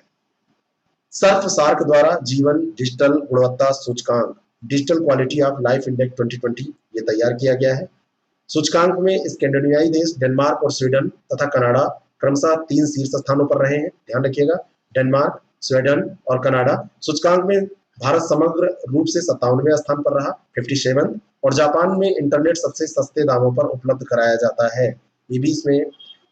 [SPEAKER 1] सर्फ सार्क द्वारा जीवन डिजिटल गुणवत्ता सूचकांक digital quality of life index 2020 ये तैयार किया गया है। सूचकांक में स्कैंडिनेवियाई देश डेनमार्क और स्वीडन तथा कनाडा क्रमशः 3 शीर्ष स्थानों पर रहे हैं, ध्यान रखिएगा, डेनमार्क, स्वीडन और कनाडा। सूचकांक में भारत समग्र रूप से 57वें स्थान पर रहा, 57। और जापान में इंटरनेट सबसे सस्ते दामों पर उपलब्ध कराया जाता है, ये भी इसमें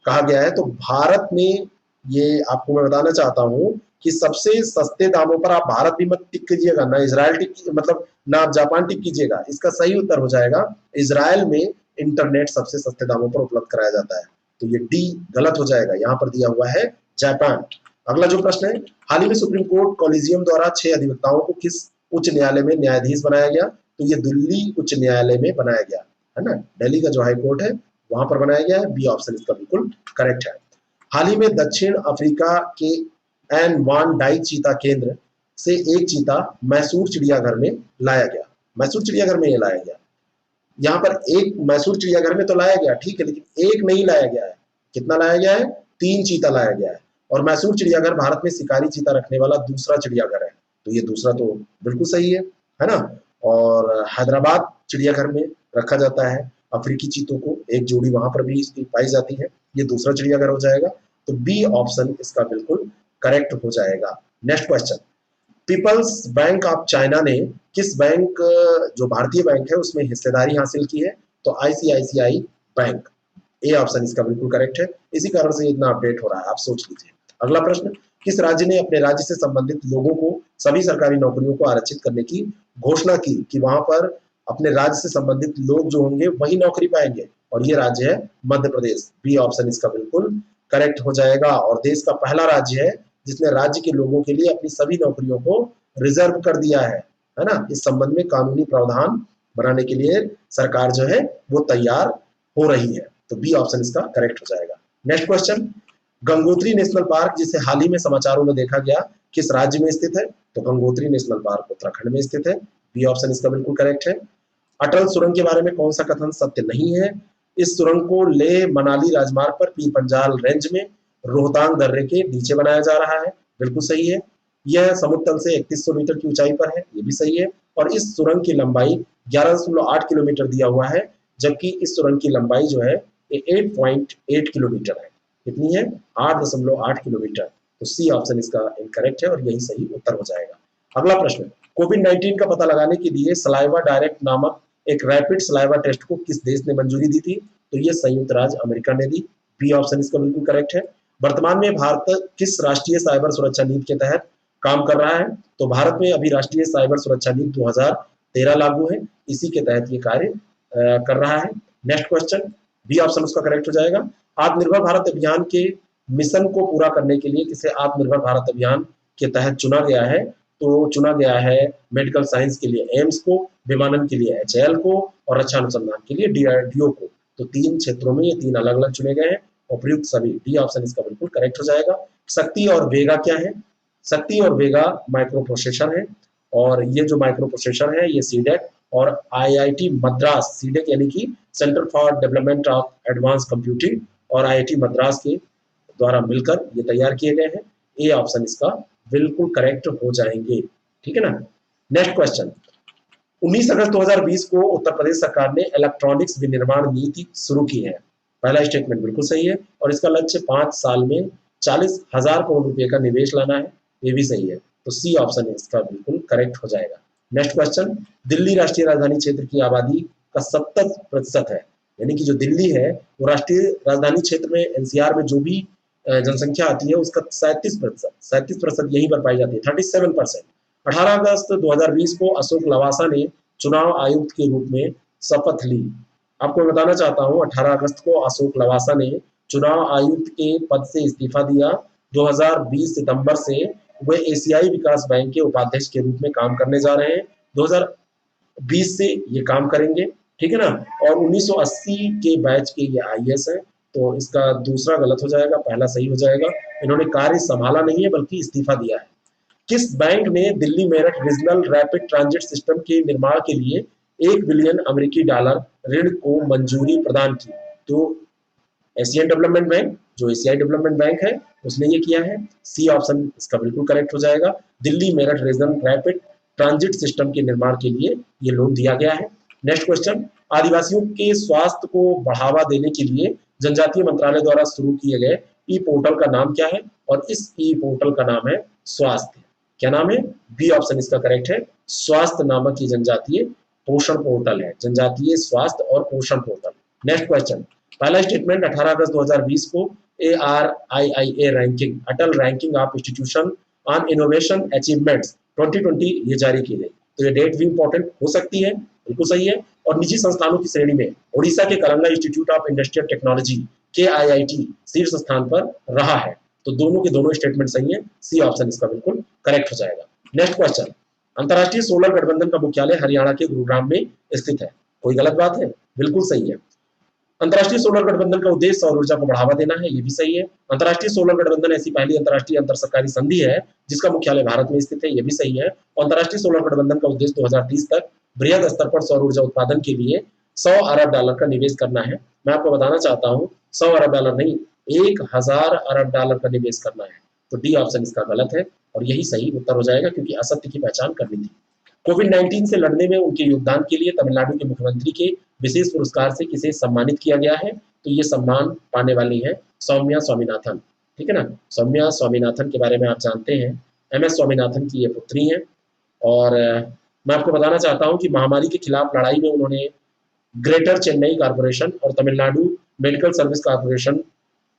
[SPEAKER 1] कहा गया है। तो भारत में ये आपको मैं बताना चाहता हूं कि सबसे सस्ते दामों पर आप भारत भी मत टिक कीजिएगा, ना इजराइल टिक मतलब ना आप जापान टिक कीजिएगा। इसका सही उत्तर हो जाएगा इजराइल में इंटरनेट सबसे सस्ते दामों पर उपलब्ध कराया जाता है। तो ये डी गलत हो जाएगा, यहाँ पर दिया हुआ है जापान। अगला जो प्रश्न है, हाल ही में सुप्रीम कोर्ट कॉलेजियम द्वारा 6 अधिवक्ताओं को किस उच्च न्यायालय में न्यायाधीश बनाया गया? तो ये दिल्ली उच्च न्यायालय में बनाया गया है ना, दिल्ली का जो हाई कोर्ट है वहां पर बनाया गया है। बी ऑप्शन इसका बिल्कुल करेक्ट है। हाल ही में दक्षिण अफ्रीका के एंड वान डाई चीता केंद्र से एक चीता मैसूर चिड़ियाघर में लाया गया। मैसूर चिड़ियाघर में ये लाया गया। यहाँ पर एक मैसूर चिड़ियाघर में तो लाया गया, ठीक है, लेकिन एक नहीं लाया गया है। कितना लाया गया है? 3 चीता लाया गया है। और मैसूर चिड़ियाघर भारत में शिकारी चीता रखने वाला दूसरा चिड़ियाघर है, तो ये दूसरा तो बिल्कुल सही है ना। और हैदराबाद चिड़ियाघर में रखा जाता है अफ्रीकी चीतों को, एक जोड़ी वहां पर भी इसकी पाई जाती है, ये दूसरा चिड़ियाघर हो जाएगा। तो बी ऑप्शन इसका बिल्कुल करेक्ट हो जाएगा। Next question, people's bank of China ने किस बैंक, जो भारतीय बैंक है, उसमें हिस्सेदारी हासिल की है? तो आईसीआईसीआई बैंक, ए ऑप्शन इसका बिल्कुल करेक्ट है। इसी कारण से इतना अपडेट हो रहा है, आप सोच लीजिए। अगला प्रश्न, किस राज्य ने अपने राज्य से संबंधित लोगों को सभी सरकारी नौकरियों को आरक्षित करने की घोषणा की कि वहां पर अपने राज्य से संबंधित लोग जो होंगे वही नौकरी पाएंगे? और ये राज्य है मध्य प्रदेश। बी ऑप्शन इसका बिल्कुल करेक्ट हो जाएगा। और देश का पहला राज्य है जिसने राज्य के लोगों के लिए अपनी सभी नौकरियों को रिजर्व कर दिया है ना। इस संबंध में कानूनी प्रावधान बनाने के लिए सरकार जो है वो तैयार हो रही है। तो बी ऑप्शन इसका करेक्ट हो जाएगा। Next question, Gangotri national park जिसे हाल ही में समाचारों में देखा गया किस राज्य में स्थित है? तो गंगोत्री नेशनल पार्क उत्तराखंड में स्थित है। बी ऑप्शन इसका बिल्कुल करेक्ट है। अटल सुरंग के बारे में कौन सा कथन सत्य नहीं है? इस सुरंग को लेह मनाली राजमार्ग पर पीर पंजाल रेंज में रोहतांग दर्रे के नीचे बनाया जा रहा है, बिल्कुल सही है। यह समुद्र तल से 3100 मीटर की ऊंचाई पर है, ये भी सही है। और इस सुरंग की लंबाई 11.8 किलोमीटर दिया हुआ है, जबकि इस सुरंग की लंबाई जो है 8.8 किलोमीटर है। कितनी है? 8.8 किलोमीटर। तो सी ऑप्शन इसका इनकरेक्ट है और यही सही उत्तर हो जाएगा। अगला प्रश्न, कोविड-19 का पता लगाने के लिए सलाइवा डायरेक्ट नामक एक रैपिड सलाइवा टेस्ट को किस देश ने मंजूरी दी थी? तो ये संयुक्त राज्य अमेरिका ने दी। बी ऑप्शन इसका बिल्कुल करेक्ट है। वर्तमान में भारत किस राष्ट्रीय साइबर सुरक्षा नीति के तहत काम कर रहा है? तो भारत में अभी राष्ट्रीय साइबर सुरक्षा नीति 2013 लागू है, इसी के तहत ये कार्य कर रहा है। नेक्स्ट क्वेश्चन, बी ऑप्शन उसका करेक्ट हो जाएगा। आत्मनिर्भर भारत अभियान के मिशन को पूरा करने के लिए किसे आत्मनिर्भर भारत अभियान के तहत चुना गया है? तो चुना गया है मेडिकल साइंस के लिए एम्स को, विमानन के लिए एचएएल को और रक्षा अनुसंधान के लिए डीआरडीओ को। तो 3 क्षेत्रों में ये 3 अलग अलग चुने गए हैं। उपयुक्त सभी, डी ऑप्शन इसका बिल्कुल करेक्ट हो जाएगा। शक्ति और वेगा क्या है? शक्ति और वेगा माइक्रो प्रोसेसर है, और ये जो माइक्रो प्रोसेसर है ये सीडेक और आईआईटी मद्रास, सीडेक यानी कि centre for development of advance computing, और आईआईटी मद्रास के द्वारा मिलकर ये तैयार किए गए हैं। ए ऑप्शन इसका बिल्कुल करेक्ट हो जाएंगे, ठीक है ना। नेक्स्ट क्वेश्चन, 19 अगस्त 2020 को उत्तर प्रदेश सरकार ने इलेक्ट्रॉनिक्स विनिर्माण नीति शुरू की है। पहला स्टेटमेंट बिल्कुल सही है, और इसका लक्ष्य 5 साल में 40,000 करोड़ रुपए का निवेश लाना है, ये भी सही है। तो सी ऑप्शन इसका बिल्कुल करेक्ट हो जाएगा। नेक्स्ट क्वेश्चन, दिल्ली राष्ट्रीय राजधानी क्षेत्र की आबादी का 70% है, यानी कि जो दिल्ली है वो राष्ट्रीय राजधानी क्षेत्र में एनसीआर में जो भी जनसंख्या आती है उसका 37% यहीं पर पाई जाती है, 37%। 18 अगस्त 2020 को अशोक लवासा ने चुनाव आयुक्त के रूप में शपथ ली। आपको मैं बताना चाहता हूं 18 अगस्त को अशोक लवासा ने चुनाव आयुक्त के पद से इस्तीफा दिया। 2020 सितंबर से वे एशियाई विकास बैंक के उपाध्यक्ष के रूप में काम करने जा रहे हैं। 2020 से ये काम करेंगे, ठीक है ना। और 1980 के बैच के ये आईएएस हैं, तो इसका दूसरा गलत हो जाएगा, पहला सही हो जाएगा। इन्होंने कार्य संभाला नहीं है बल्कि इस्तीफा दिया है। किस बैंक ने Delhi Meerut regional rapid transit system के निर्माण के लिए 1 बिलियन अमेरिकी डॉलर ऋण को मंजूरी प्रदान की? तो एशियन डेवलपमेंट बैंक, जो एशियाई डेवलपमेंट बैंक है उसने ये किया है। सी ऑप्शन इसका बिल्कुल करेक्ट हो जाएगा। Delhi Meerut regional rapid transit system के निर्माण के लिए ये लोन दिया गया है। नेक्स्ट क्वेश्चन, आदिवासियों के स्वास्थ्य को बढ़ावा देने के लिए जनजातीय मंत्रालय द्वारा शुरू किए गए ई पोर्टल का नाम क्या है? और इस ई पोर्टल का नाम है स्वास्थ्य। क्या नाम है? बी ऑप्शन इसका करेक्ट है। स्वास्थ्य नामक ये जनजातीय पोषण पोर्टल है, जनजातीय स्वास्थ्य और पोषण पोर्टल। नेक्स्ट क्वेश्चन, पहला स्टेटमेंट 18 अगस्त 2020 को ARIIA ranking, Atal ranking of institution on innovation achievements 2020 ये जारी की गई। तो ये डेट भी इंपॉर्टेंट हो सकती है, बिल्कुल सही है। और निजी संस्थानों की श्रेणी में ओडिशा के Kalinga institute of industrial technology KIIT शीर्ष स्थान पर रहा है। तो दोनों के दोनों स्टेटमेंट सही है। सी ऑप्शन इसका बिल्कुल करेक्ट हो जाएगा। नेक्स्ट क्वेश्चन, अंतरराष्ट्रीय सोलर गठबंधन का मुख्यालय हरियाणा के गुरुग्राम में स्थित है। कोई गलत बात है? बिल्कुल सही है। अंतर्राष्ट्रीय सोलर गठबंधन का उद्देश्य सौर ऊर्जा को बढ़ावा देना है, ये भी सही है। अंतर्राष्ट्रीय सोलर गठबंधन ऐसी पहली अंतर्राष्ट्रीय अंतर सरकारी संधि है जिसका मुख्यालय भारत में स्थित है, ये भी सही है। अंतर्राष्ट्रीय सोलर गठबंधन का उद्देश्य 2030 तक बृहद स्तर पर सौर ऊर्जा उत्पादन के लिए $100 अरब का निवेश करना है। मैं आपको बताना चाहता हूँ $100 अरब नहीं, $1000 अरब का निवेश करना है। तो डी ऑप्शन इसका गलत है और यही सही उत्तर हो जाएगा, क्योंकि असत्य की पहचान करनी थी। कोविड-19 से लड़ने में उनके योगदान के लिए तमिलनाडु के मुख्यमंत्री के विशेष पुरस्कार से किसे सम्मानित किया गया है? तो ये सम्मान पाने वाली है सौम्या स्वामीनाथन। ठीक है ना, सौम्या स्वामीनाथन के बारे में आप जानते हैं, MS स्वामीनाथन की ये पुत्री हैं। और मैं आपको बताना चाहता हूं कि महामारी के खिलाफ लड़ाई में उन्होंने ग्रेटर चेन्नई कॉर्पोरेशन और तमिलनाडु मेडिकल सर्विस कॉर्पोरेशन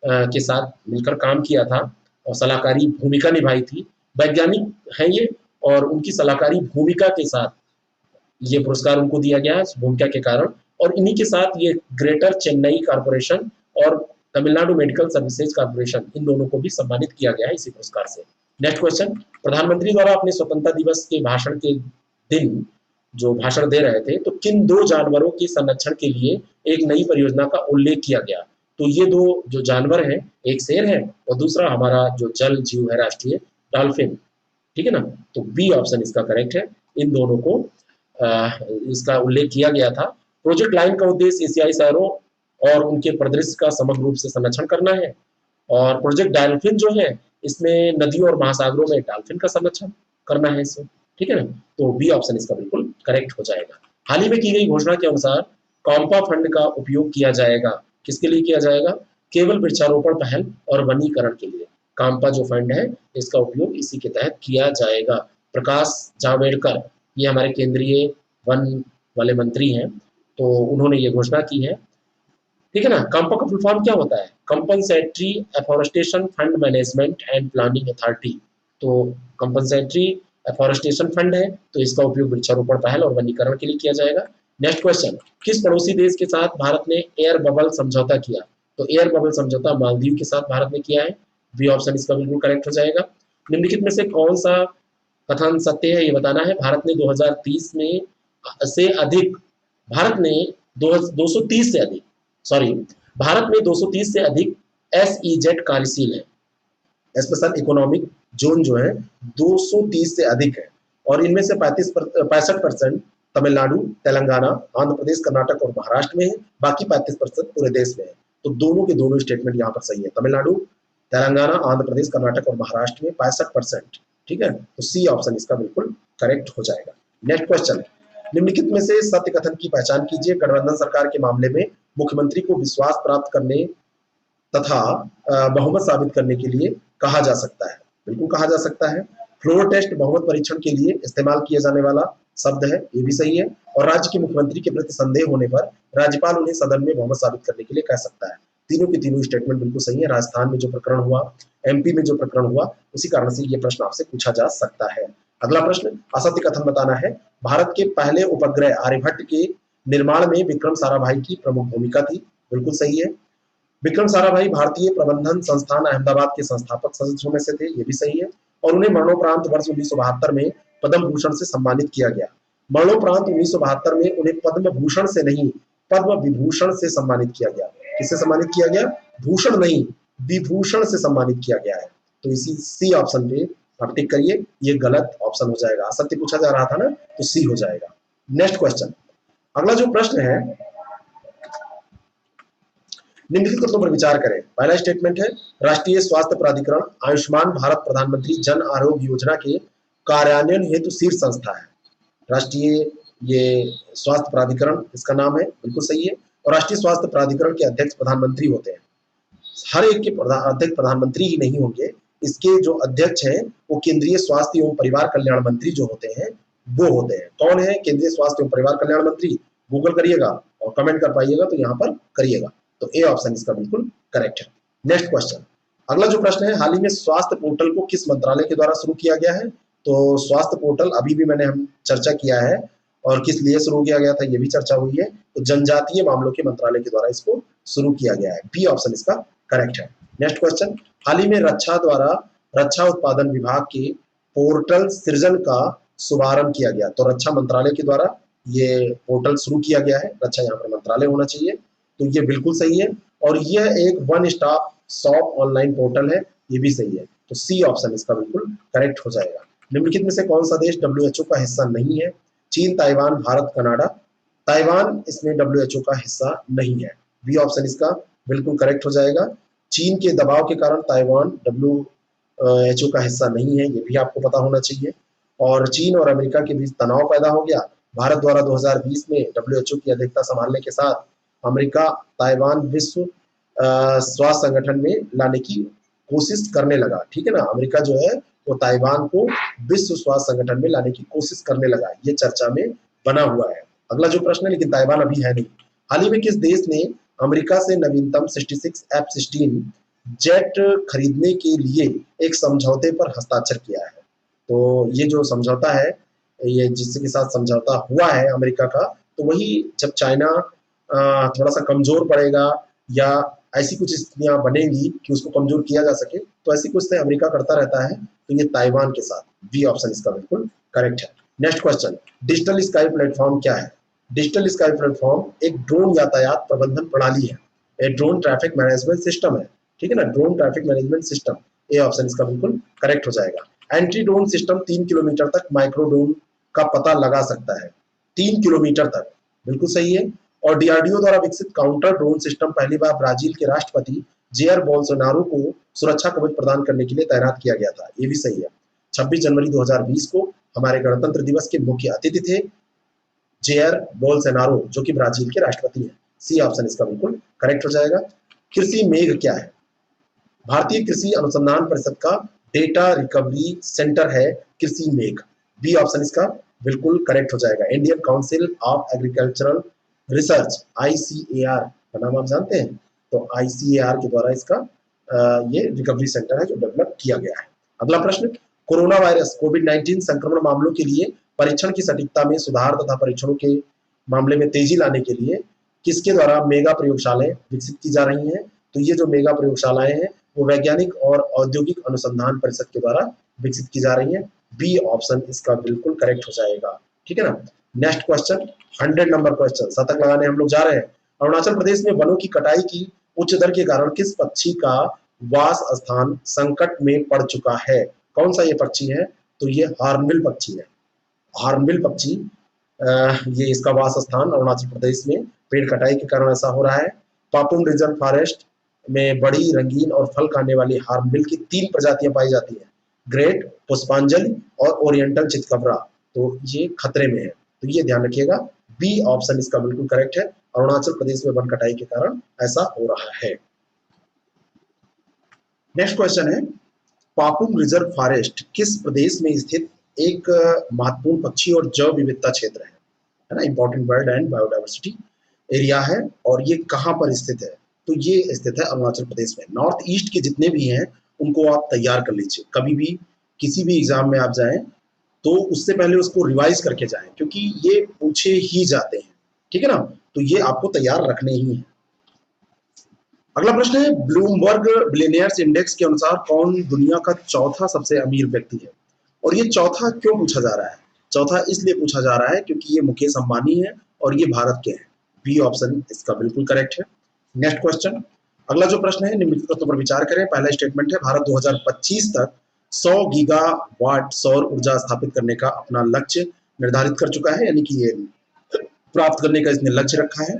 [SPEAKER 1] के साथ मिलकर काम किया था और सलाहकारी भूमिका निभाई थी। वैज्ञानिक हैं ये, और उनकी सलाहकारी भूमिका के साथ ये पुरस्कार उनको दिया गया है, भूमिका के कारण। और इन्हीं के साथ ये ग्रेटर चेन्नई कॉर्पोरेशन और तमिलनाडु मेडिकल सर्विसेज कॉर्पोरेशन, इन दोनों को भी सम्मानित किया गया है इसी पुरस्कार से। नेक्स्ट क्वेश्चन, प्रधानमंत्री द्वारा अपने स्वतंत्रता दिवस के भाषण के दिन जो भाषण दे रहे थे, तो किन दो जानवरों के संरक्षण के लिए एक नई परियोजना का उल्लेख किया गया? तो ये दो जो जानवर हैं, एक शेर है और दूसरा हमारा जो जल जीव है राष्ट्रीय, डॉल्फिन। ठीक है ना, तो बी ऑप्शन इसका करेक्ट है। इन दोनों को इसका उल्लेख किया गया था। प्रोजेक्ट लाइन का उद्देश्य एशियाई शहरों और उनके परिदृश्य का समग्र रूप से संरक्षण करना है। और प्रोजेक्ट डॉल्फिन जो है, इसमें नदियों और महासागरों में डॉल्फिन का संरक्षण करना है इसमें। ठीक है ना, तो बी ऑप्शन इसका बिल्कुल करेक्ट हो जाएगा। हाल ही में की गई घोषणा के अनुसार कॉम्पा फंड का उपयोग किया जाएगा, किसके लिए किया जाएगा? केवल वृक्षारोपण पहल और वनीकरण के लिए। काम्पा जो फंड है, इसका उपयोग इसी के तहत किया जाएगा। प्रकाश जावड़ेकर, ये हमारे केंद्रीय वन वाले मंत्री हैं, तो उन्होंने ये घोषणा की है। ठीक है ना, काम्पा का फुल फॉर्म क्या होता है? Compensatory afforestation fund management and planning authority. तो कंपनसेटरी एफॉरेस्टेशन फंड है, तो इसका उपयोग वृक्षारोपण पहल और वनीकरण के लिए किया जाएगा। नेक्स्ट क्वेश्चन, किस पड़ोसी देश के साथ भारत ने एयर बबल समझौता किया? तो एयर बबल समझौता मालदीव के साथ भारत ने किया है। बी ऑप्शन इसका बिल्कुल करेक्ट हो जाएगा। निम्नलिखित में से कौन सा कथन सत्य है, ये बताना है। भारत ने 2030 में से अधिक भारत ने 230 से अधिक भारत में 230 से अधिक SEZ कार्यशील है। स्पेशल इकोनॉमिक जोन जो है 230 से अधिक है, और इनमें से 65% तमिलनाडु, तेलंगाना, आंध्र प्रदेश, कर्नाटक और महाराष्ट्र में है। बाकी 35% पूरे देश में है। तो दोनों के दोनों स्टेटमेंट यहाँ पर सही है। तमिलनाडु, तेलंगाना, आंध्र प्रदेश, कर्नाटक और महाराष्ट्र में 65%। ठीक है, तो सी ऑप्शन इसका बिल्कुल करेक्ट हो जाएगा। नेक्स्ट क्वेश्चन, निम्नलिखित में से सत्य कथन की पहचान कीजिए। गठबंधन सरकार के मामले में मुख्यमंत्री को विश्वास प्राप्त करने तथा बहुमत साबित करने के लिए कहा जा सकता है। बिल्कुल कहा जा सकता है। फ्लोर टेस्ट बहुमत परीक्षण के लिए इस्तेमाल किया जाने वाला शब्द है, ये भी सही है। और राज्य के मुख्यमंत्री के प्रति संदेह होने पर राज्यपाल उन्हें सदन में बहुमत साबित करने के लिए कह सकता है। तीनों की तीनों स्टेटमेंट बिल्कुल सही है। राजस्थान में जो प्रकरण हुआ, MP में जो प्रकरण हुआ, उसी कारण से ये प्रश्न आपसे पूछा जा सकता है। अगला प्रश्न, असत्य कथन बताना है। भारत के पहले उपग्रह आर्यभट्ट के निर्माण में विक्रम साराभाई की प्रमुख भूमिका थी। बिल्कुल सही है। विक्रम साराभाई भारतीय प्रबंधन संस्थान अहमदाबाद के संस्थापक सदस्यों में से थे, ये भी सही है। और उन्हें मरणोपरांत वर्ष 1972 में पद्म भूषण से सम्मानित किया गया। मरणोपरांत 1972 में उन्हें पद्म भूषण से नहीं, पद्म विभूषण से सम्मानित किया गया। किससे सम्मानित किया गया? भूषण नहीं, विभूषण से सम्मानित किया गया है। तो इसी सी ऑप्शन पे आप टिक करिए, ये गलत ऑप्शन हो जाएगा। असत्य पूछा जा रहा था ना, तो सी हो जाएगा। नेक्स्ट क्वेश्चन, अगला जो प्रश्न है, निम्नलिखित कथनों पर विचार करें। पहला स्टेटमेंट है, राष्ट्रीय स्वास्थ्य प्राधिकरण आयुष्मान भारत प्रधानमंत्री जन आरोग्य योजना के कार्यान्वयन हेतु शीर्ष संस्था है। राष्ट्रीय ये स्वास्थ्य प्राधिकरण इसका नाम है, बिल्कुल सही है। और राष्ट्रीय स्वास्थ्य प्राधिकरण के अध्यक्ष प्रधानमंत्री होते हैं। हर एक के अध्यक्ष प्रधानमंत्री ही नहीं होंगे, इसके जो अध्यक्ष हैं वो केंद्रीय स्वास्थ्य एवं परिवार कल्याण मंत्री जो होते हैं वो होते हैं। कौन है केंद्रीय स्वास्थ्य एवं परिवार कल्याण मंत्री? गूगल करिएगा और कमेंट कर पाइएगा तो यहाँ पर करिएगा। तो ए ऑप्शन इसका बिल्कुल करेक्ट है। नेक्स्ट क्वेश्चन, अगला जो प्रश्न है, हाल ही में स्वास्थ्य पोर्टल को किस मंत्रालय के द्वारा शुरू किया गया है? तो स्वास्थ्य पोर्टल अभी भी मैंने हम चर्चा किया है, और किस लिए शुरू किया गया था ये भी चर्चा हुई है। तो जनजातीय मामलों के मंत्रालय के द्वारा इसको शुरू किया गया है। बी ऑप्शन इसका करेक्ट है। नेक्स्ट क्वेश्चन, हाल ही में रक्षा द्वारा रक्षा उत्पादन विभाग के पोर्टल सृजन का शुभारंभ किया गया। तो रक्षा मंत्रालय के द्वारा ये पोर्टल शुरू किया गया है। रक्षा यहाँ पर मंत्रालय होना चाहिए। तो ये बिल्कुल सही है। और यह एक one stop shop online portal है, ये भी सही है। तो सी ऑप्शन इसका बिल्कुल करेक्ट हो जाएगा। निम्नलिखित में से कौन सा देश डब्ल्यूएचओ का हिस्सा नहीं है? चीन, ताइवान, भारत, कनाडा। ताइवान इसमें डब्ल्यूएचओ का हिस्सा नहीं है। बी ऑप्शन इसका बिल्कुल करेक्ट हो जाएगा। चीन के दबाव के कारण ताइवान डब्ल्यूएचओ का हिस्सा नहीं है, ये भी आपको पता होना चाहिए। और चीन और अमेरिका के बीच तनाव पैदा हो गया। भारत द्वारा 2020 में डब्ल्यूएचओ की अध्यक्षता संभालने के साथ अमेरिका ताइवान विश्व स्वास्थ्य संगठन में लाने की कोशिश करने लगा। ठीक है ना, अमेरिका जो है वो ताइवान को विश्व स्वास्थ्य संगठन में लाने की कोशिश करने लगा, ये चर्चा में बना हुआ है। अगला जो प्रश्न है, लेकिन ताइवान अभी है नहीं। हाल ही में किस देश ने अमेरिका से नवीनतम 66 F-16 जेट खरीदने के लिए एक समझौते पर हस्ताक्षर किया है? तो ये जो समझौता है, ये जिसके साथ समझौता हुआ है अमेरिका का, तो वही जब चाइना थोड़ा सा कमजोर पड़ेगा या ऐसी कुछ स्थितियां बनेंगी कि उसको कमजोर किया जा सके, तो ऐसी कुछ अमेरिका करता रहता है। तो ये ताइवान के साथ, बी ऑप्शन इसका बिल्कुल करेक्ट है। Next question, digital sky platform क्या है? डिजिटल स्काई प्लेटफॉर्म एक ड्रोन यातायात प्रबंधन प्रणाली है, एक ड्रोन ट्रैफिक मैनेजमेंट सिस्टम है। ठीक है ना, drone traffic management system, A option इसका बिल्कुल करेक्ट हो जाएगा। एंटी ड्रोन सिस्टम 3 किलोमीटर तक माइक्रो ड्रोन का पता लगा सकता है, 3 किलोमीटर तक, बिल्कुल सही है। और डीआरडीओ द्वारा विकसित काउंटर ड्रोन सिस्टम पहली बार ब्राजील के राष्ट्रपति जेयर बोल्सोनारो को सुरक्षा कवच प्रदान करने के लिए तैनात किया गया था, ये भी सही है। 26 जनवरी 2020 को हमारे गणतंत्र दिवस के मुख्य अतिथि थे जेयर बोल्सोनारो, जो कि ब्राजील के राष्ट्रपति हैं। सी ऑप्शन इसका बिल्कुल करेक्ट हो जाएगा। कृषि मेघ क्या है? भारतीय कृषि अनुसंधान परिषद का डेटा रिकवरी सेंटर है कृषि मेघ, बी ऑप्शन इसका बिल्कुल करेक्ट हो जाएगा। Indian council of agricultural research, ICAR का नाम आप जानते हैं? तो आईसीएआर के द्वारा इसका ये रिकवरी सेंटर है जो डेवलप किया गया है। अगला प्रश्न, कोरोना वायरस कोविड-19 संक्रमण मामलों के लिए परीक्षण की सटीकता में सुधार तथा परीक्षणों के मामले में तेजी लाने के लिए किसके द्वारा मेगा प्रयोगशालाएं विकसित की जा रही हैं? तो ये जो मेगा प्रयोगशालाएं हैं वो वैज्ञानिक और औद्योगिक अनुसंधान परिषद के द्वारा विकसित की जा रही हैं। बी ऑप्शन इसका बिल्कुल करेक्ट हो जाएगा। ठीक है ना। नेक्स्ट क्वेश्चन, 100 नंबर क्वेश्चन, शतक लगाने हम लोग जा रहे हैं। अरुणाचल प्रदेश में वनों की कटाई की उच्च दर के कारण किस पक्षी का वास स्थान संकट में पड़ चुका है? कौन सा ये पक्षी है? तो ये हॉर्नबिल पक्षी है। हॉर्नबिल पक्षी, ये इसका वास स्थान अरुणाचल प्रदेश में पेड़ कटाई के कारण ऐसा हो रहा है। पापुम रिजर्व फॉरेस्ट में बड़ी, रंगीन और फल खाने वाली हॉर्नबिल की 3 प्रजातियां पाई जाती हैं, ग्रेट, पुष्पांजलि और ओरिएंटल चितकबरा। तो ये खतरे में है, तो ये ध्यान रखिएगा। बी ऑप्शन इसका बिल्कुल करेक्ट है, अरुणाचल प्रदेश में वन कटाई के कारण ऐसा हो रहा है। नेक्स्ट क्वेश्चन है, पापुम रिजर्व फॉरेस्ट किस प्रदेश में स्थित एक महत्वपूर्ण पक्षी और जैव विविधता क्षेत्र है ना, important bird and biodiversity area है, और ये कहाँ पर स्थित है? तो ये स्थित है अरुणाचल प्रदेश में। नॉर्थ ईस्ट के जितने भी हैं उनको आप तैयार कर लीजिए, कभी भी किसी भी एग्जाम में आप जाएं तो उससे पहले उसको रिवाइज करके जाएं, क्योंकि ये पूछे ही जाते हैं। ठीक है ना, तो ये आपको तैयार रखने ही है। अगला प्रश्न है, ब्लूमबर्ग बिलियनियर्स इंडेक्स के अनुसार कौन दुनिया का चौथा सबसे अमीर व्यक्ति है? और ये चौथा क्यों पूछा जा रहा है? चौथा इसलिए पूछा जा रहा है क्योंकि ये मुकेश अंबानी है और ये भारत के हैं। बी ऑप्शन इसका बिल्कुल करेक्ट है। नेक्स्ट क्वेश्चन, अगला जो प्रश्न है निम्नलिखित तथ्यों पर विचार करें। पहला स्टेटमेंट है, भारत 2025 तक 100 गीगावाट सौर ऊर्जा स्थापित करने का अपना लक्ष्य निर्धारित कर चुका है, यानी कि ये प्राप्त करने का इसने लक्ष्य रखा है।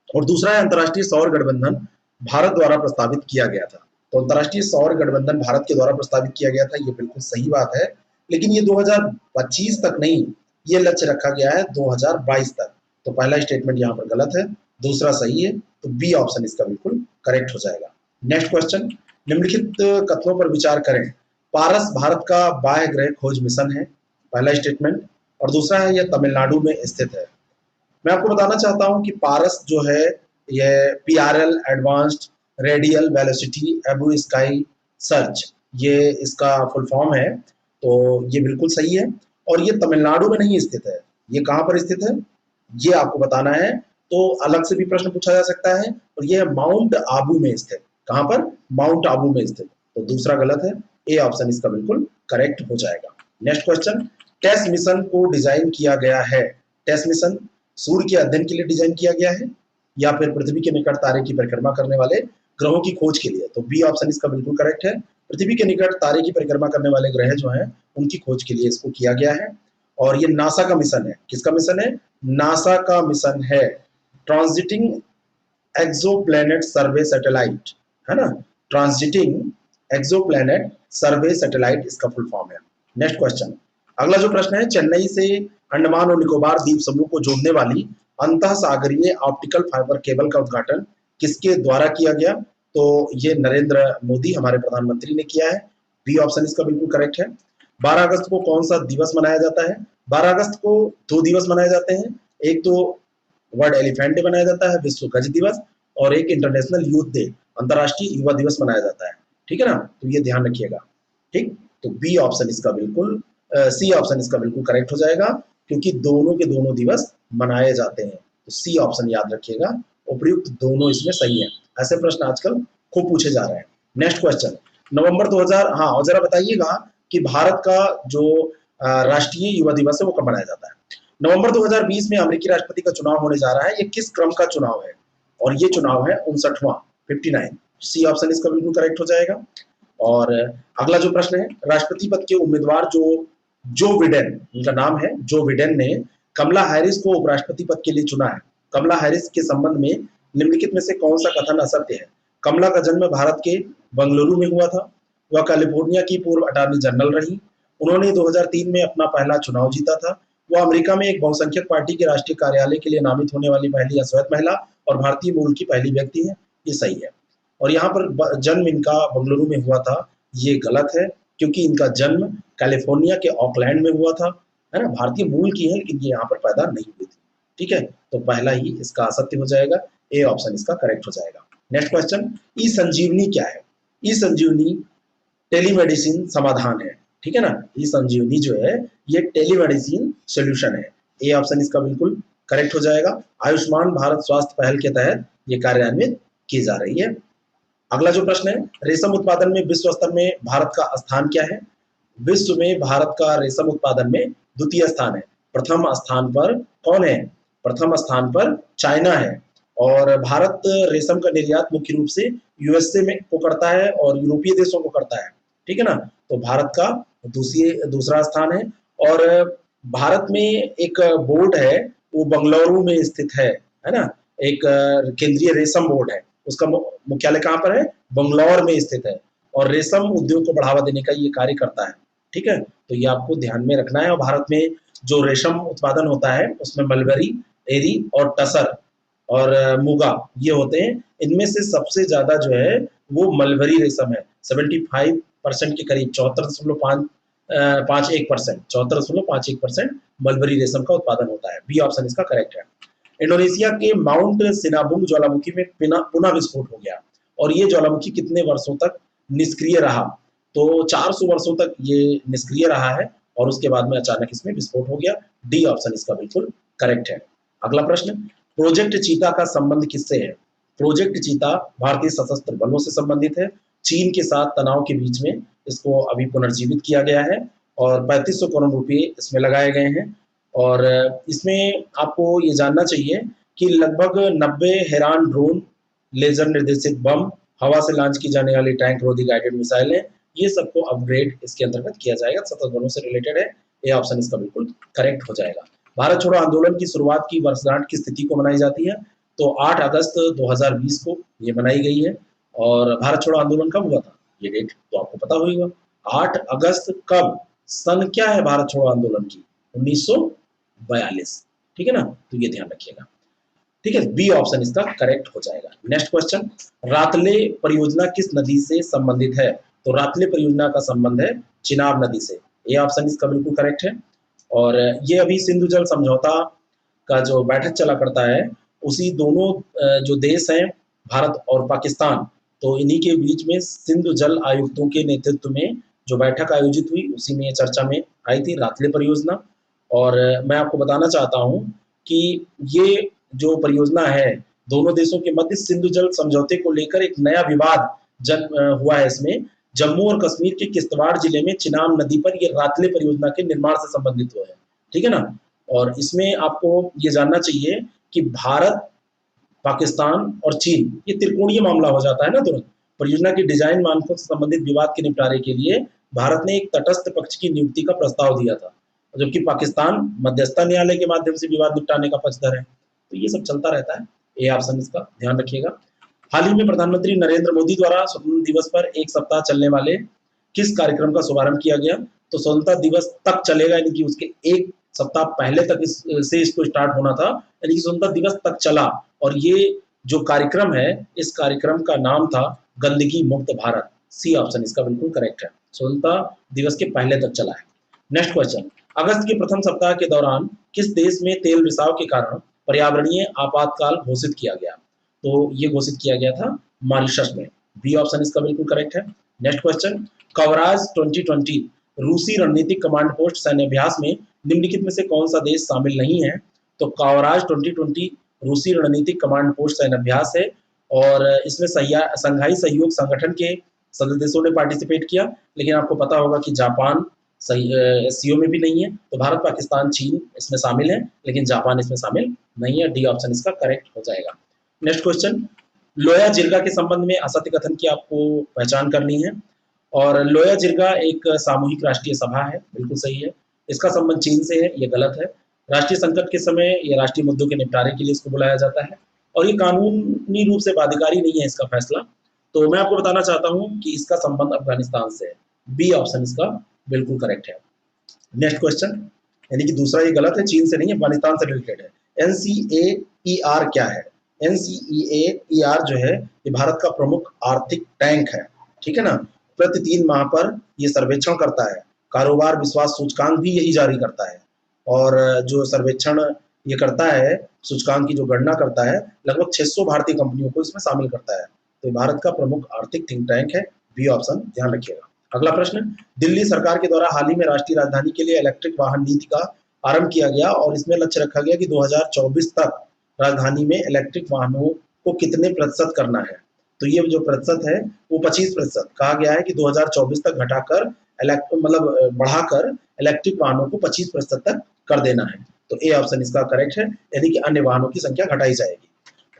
[SPEAKER 1] और दूसरा है, अंतर्राष्ट्रीय सौर गठबंधन भारत द्वारा प्रस्तावित किया गया था। तो अंतर्राष्ट्रीय सौर गठबंधन भारत के द्वारा प्रस्तावित किया गया था, ये बिल्कुल सही बात है, लेकिन ये 2025 तक नहीं, ये लक्ष्य रखा गया है 2022 तक। तो पहला स्टेटमेंट यहाँ पर गलत है, दूसरा सही है, तो बी ऑप्शन इसका बिल्कुल करेक्ट हो जाएगा। नेक्स्ट क्वेश्चन, निम्नलिखित कथनों पर विचार करें। पारस भारत का बाह्य ग्रह खोज मिशन है, पहला स्टेटमेंट, और दूसरा है यह तमिलनाडु में स्थित है। मैं आपको बताना चाहता हूं कि पारस जो है ये PRL advanced radial velocity above sky search, ये इसका फुल फॉर्म है। तो ये बिल्कुल सही है, और ये तमिलनाडु में नहीं स्थित है। ये कहाँ पर स्थित है ये आपको बताना है, तो अलग से भी प्रश्न पूछा जा सकता है। और ये माउंट आबू में स्थित, कहाँ पर? माउंट आबू में स्थित। तो दूसरा गलत है, ए ऑप्शन इसका बिल्कुल करेक्ट हो जाएगा। नेक्स्ट क्वेश्चन, टेस मिशन को डिजाइन किया गया है। टेस मिशन सूर्य के अध्ययन के लिए डिजाइन किया गया है, या फिर पृथ्वी के निकट तारे की परिक्रमा करने वाले ग्रहों की खोज के लिए। तो बी ऑप्शन इसका बिल्कुल करेक्ट है। पृथ्वी के निकट तारे की परिक्रमा करने वाले ग्रह जो हैं उनकी खोज के लिए इसको किया गया है। और ये नासा का मिशन है। किसका मिशन है? नासा का मिशन है। ट्रांजिटिंग एक्सोप्लैनेट सर्वे सैटेलाइट, है ना? ट्रांजिटिंग एक्सोप्लैनेट सर्वे सैटेलाइट इसका फुल फॉर्म है। नेक्स्ट क्वेश्चन, अगला जो प्रश्न है, चेन्नई से अंडमान और निकोबार द्वीप समूह को जोड़ने वाली अंतः सागरीय ऑप्टिकल फाइबर केबल का उद्घाटन किसके द्वारा किया गया? तो ये नरेंद्र मोदी हमारे प्रधानमंत्री ने किया है। बी ऑप्शन इसका बिल्कुल करेक्ट है। 12 अगस्त को कौन सा दिवस मनाया जाता है? 12 अगस्त को दो दिवस मनाए जाते हैं। एक तो वर्ल्ड एलिफेंट डे मनाया जाता है, विश्व गज दिवस, और एक इंटरनेशनल यूथ डे, अंतर्राष्ट्रीय युवा दिवस मनाया जाता है। ठीक है ना? तो ये ध्यान रखिएगा। ठीक, तो बी ऑप्शन इसका बिल्कुल, सी ऑप्शन इसका बिल्कुल करेक्ट हो जाएगा, क्योंकि दोनों के दोनों दिवस मनाए जाते हैं। तो सी ऑप्शन याद रखिएगा, उपयुक्त दोनों इसमें सही है। ऐसे प्रश्न आजकल खूब पूछे जा रहे हैं। नेक्स्ट क्वेश्चन, नवंबर 2000, हाँ, और जरा बताइएगा कि भारत का जो राष्ट्रीय युवा दिवस है वो कब मनाया जाता है? नवंबर 2020 में अमेरिकी राष्ट्रपति का चुनाव होने जा रहा है। ये किस क्रम का चुनाव है? और ये चुनाव है 59वां, 59। सी ऑप्शन इसका बिल्कुल करेक्ट हो जाएगा। और अगला जो प्रश्न है, राष्ट्रपति पद के उम्मीदवार जो बिडेन, उनका नाम है जो बिडेन, ने कमला हैरिस को उपराष्ट्रपति पद के लिए चुना है। कमला हैरिस के संबंध में निम्नलिखित में से कौन सा कथन असत्य है? कमला का जन्म भारत के बंगलुरु में हुआ था। वह कैलिफोर्निया की पूर्व अटॉर्नी जनरल रही। उन्होंने 2003 में अपना पहला चुनाव जीता था। वह अमेरिका में एक बहुसंख्यक पार्टी के राष्ट्रीय कार्यालय के लिए नामित होने वाली पहली अश्वेत महिला और भारतीय मूल की पहली व्यक्ति है। ये सही है। और यहाँ पर जन्म इनका बंगलुरु में हुआ था, ये गलत है, क्योंकि इनका जन्म कैलिफोर्निया के ऑकलैंड में हुआ था, है ना? भारतीय मूल की है, लेकिन ये यहाँ पर पैदा नहीं हुई थी। ठीक है, तो पहला ही इसका असत्य हो जाएगा, ए ऑप्शन इसका करेक्ट हो जाएगा। नेक्स्ट क्वेश्चन, ई संजीवनी क्या है? ई संजीवनी टेलीमेडिसिन समाधान है। ठीक है ना? ई संजीवनी जो है ये टेलीमेडिसिन सॉल्यूशन है। ए ऑप्शन इसका बिल्कुल करेक्ट हो जाएगा। आयुष्मान भारत स्वास्थ्य पहल के तहत ये कार्यान्वित की जा रही है। अगला जो प्रश्न है, रेशम उत्पादन में विश्व स्तर में भारत का स्थान क्या है? विश्व में भारत का रेशम उत्पादन में द्वितीय स्थान है। प्रथम स्थान पर कौन है? प्रथम स्थान पर चाइना है। और भारत रेशम का निर्यात मुख्य रूप से यूएसए में को करता है और यूरोपीय देशों को करता है। ठीक है ना? तो भारत का दूसरा स्थान है। और भारत में एक बोर्ड है, वो बंगलुरु में स्थित है ना? एक केंद्रीय रेशम बोर्ड है, उसका मुख्यालय कहाँ पर है? बंगलौर में स्थित है। और रेशम उद्योग को बढ़ावा देने का ये कार्य करता है। ठीक है, तो ये आपको ध्यान में रखना है। और भारत में जो रेशम उत्पादन होता है उसमें मलबरी, एरी और टसर और मुगा ये होते हैं। इनमें से सबसे ज्यादा जो है वो मलबरी रेशम है। 75% के करीब 74.51% मलबरी रेशम का उत्पादन होता है। बी ऑप्शन इसका करेक्ट है। इंडोनेशिया के माउंट सिनाबुंग ज्वालामुखी में पुनः विस्फोट हो गया, और ये ज्वालामुखी कितने वर्षों तक निष्क्रिय रहा? तो 400 वर्षों तक ये निष्क्रिय रहा है, और उसके बाद में अचानक इसमें विस्फोट हो गया। डी ऑप्शन इसका बिल्कुल करेक्ट है। अगला प्रश्न, प्रोजेक्ट चीता का संबंध किससे है? प्रोजेक्ट चीता भारतीय सशस्त्र बलों से संबंधित है। चीन के साथ तनाव के बीच में इसको अभी पुनर्जीवित किया गया है, और 3500 करोड़ रुपए इसमें लगाए गए हैं। और इसमें आपको ये जानना चाहिए कि लगभग 90 हेरान ड्रोन, लेजर निर्देशित बम, हवा से लॉन्च की जाने वाली टैंक रोधी गाइडेड मिसाइलें, ये सबको अपग्रेड इसके अंतर्गत किया जाएगा। सशस्त्र बलों से रिलेटेड है। ये ऑप्शन इसका बिल्कुल करेक्ट हो जाएगा। भारत छोड़ो आंदोलन की शुरुआत की वर्षगांठ की स्थिति को मनाई जाती है। तो 8 अगस्त 2020 को ये मनाई गई है। और भारत छोड़ो आंदोलन कब हुआ था? ये डेट तो आपको पता होगा। 8 अगस्त कब? सन क्या है भारत छोड़ो आंदोलन की? 1942। ठीक है ना? तो ये ध्यान रखिएगा। ठीक है, बी ऑप्शन इसका करेक्ट हो जाएगा। नेक्स्ट क्वेश्चन, रातले परियोजना किस नदी से संबंधित है? तो रातले परियोजना का संबंध है चिनाब नदी से। ये ऑप्शन इसका बिल्कुल करेक्ट है। और ये अभी सिंधु जल समझौता का जो बैठक चला करता है, उसी दोनों जो देश हैं भारत और पाकिस्तान, तो इन्हीं के बीच में सिंधु जल आयुक्तों के नेतृत्व में जो बैठक आयोजित हुई, उसी में चर्चा में आई थी रातले परियोजना। और मैं आपको बताना चाहता हूं कि ये जो परियोजना है, दोनों देशों के मध्य सिंधु जल समझौते को लेकर एक नया विवाद हुआ है। इसमें जम्मू और कश्मीर के किश्तवाड़ जिले में चिनाब नदी पर ये रातले परियोजना के निर्माण से संबंधित हुआ है। ठीक है ना? और इसमें आपको ये जानना चाहिए कि भारत पाकिस्तान और चीन, ये त्रिकोणीय मामला हो जाता है ना तुरंत। परियोजना की डिजाइन मानकों से संबंधित विवाद के निपटारे के लिए भारत ने एक तटस्थ पक्ष की नियुक्ति का प्रस्ताव दिया था, जबकि पाकिस्तान मध्यस्थता न्यायालय के माध्यम से विवाद निपटाने का पक्षधर है। तो ये सब चलता रहता है। ये ऑप्शन इसका ध्यान रखिएगा। हाल ही में प्रधानमंत्री नरेंद्र मोदी द्वारा स्वतंत्रता दिवस पर एक सप्ताह चलने वाले किस कार्यक्रम का शुभारंभ किया गया? तो स्वतंत्रता दिवस तक चलेगा, यानी कि उसके एक सप्ताह पहले तक से इसको स्टार्ट होना था, यानी कि स्वतंत्रता दिवस तक चला। और ये जो कार्यक्रम है, इस कार्यक्रम का नाम था गंदगी मुक्त भारत। सी ऑप्शन इसका बिल्कुल करेक्ट है, स्वतंत्रता दिवस के पहले तक चला है। नेक्स्ट क्वेश्चन, अगस्त के प्रथम सप्ताह के दौरान किस देश में तेल रिसाव के कारण पर्यावरणीय आपातकाल घोषित किया गया? तो ये घोषित किया गया था मॉरिशस में। बी ऑप्शन इसका बिल्कुल करेक्ट है। नेक्स्ट क्वेश्चन, कवराज 2020 रूसी रणनीतिक कमांड पोस्ट सैन्य अभ्यास में निम्नलिखित में से कौन सा देश शामिल नहीं है? तो कवराज 2020 रूसी रणनीतिक कमांड पोस्ट सैन्य अभ्यास है, और इसमें संघाई सहयोग संगठन के सदस्य देशों ने पार्टिसिपेट किया, लेकिन आपको पता होगा कि जापान एससीओ में भी नहीं है। तो भारत, पाकिस्तान, चीन इसमें शामिल है, लेकिन जापान इसमें शामिल नहीं है। डी ऑप्शन इसका करेक्ट हो जाएगा। नेक्स्ट क्वेश्चन, लोया जिरगा के संबंध में असत्य कथन की आपको पहचान करनी है। और लोया जिरगा एक सामूहिक राष्ट्रीय सभा है, बिल्कुल सही है। इसका संबंध चीन से है, ये गलत है। राष्ट्रीय संकट के समय ये राष्ट्रीय मुद्दों के निपटारे के लिए इसको बुलाया जाता है, और ये कानूनी रूप से बाध्यकारी नहीं है इसका फैसला। तो मैं आपको बताना चाहता हूं कि इसका संबंध अफगानिस्तान से है। बी ऑप्शन इसका बिल्कुल करेक्ट है। नेक्स्ट क्वेश्चन, यानी कि दूसरा ये गलत है, चीन से नहीं, अफगानिस्तान से रिलेटेड है। एनसीएईआर क्या है? एनसीईआर जो है, ये भारत का प्रमुख आर्थिक टैंक है, ठीक है ना। प्रति 3 माह पर ये सर्वेक्षण करता है। कारोबार विश्वास सूचकांक भी यही जारी करता है, और जो सर्वेक्षण ये करता है, सूचकांक की जो गणना करता है, लगभग 600 भारतीय कंपनियों को इसमें शामिल करता है। तो भारत का प्रमुख आर्थिक थिंक टैंक है। बी ऑप्शन ध्यान रखिएगा। अगला प्रश्न, दिल्ली सरकार के द्वारा हाल ही में राष्ट्रीय राजधानी के लिए इलेक्ट्रिक वाहन नीति का आरंभ किया गया, और इसमें लक्ष्य रखा गया कि 2024 तक राजधानी में इलेक्ट्रिक वाहनों को कितने प्रतिशत करना है? तो ये जो प्रतिशत है वो 25% कहा गया है, कि 2024 तक घटाकर बढ़ाकर इलेक्ट्रिक वाहनों को 25% तक कर देना है। तो ए ऑप्शन इसका करेक्ट है, यानी कि अन्य वाहनों की संख्या घटाई जाएगी।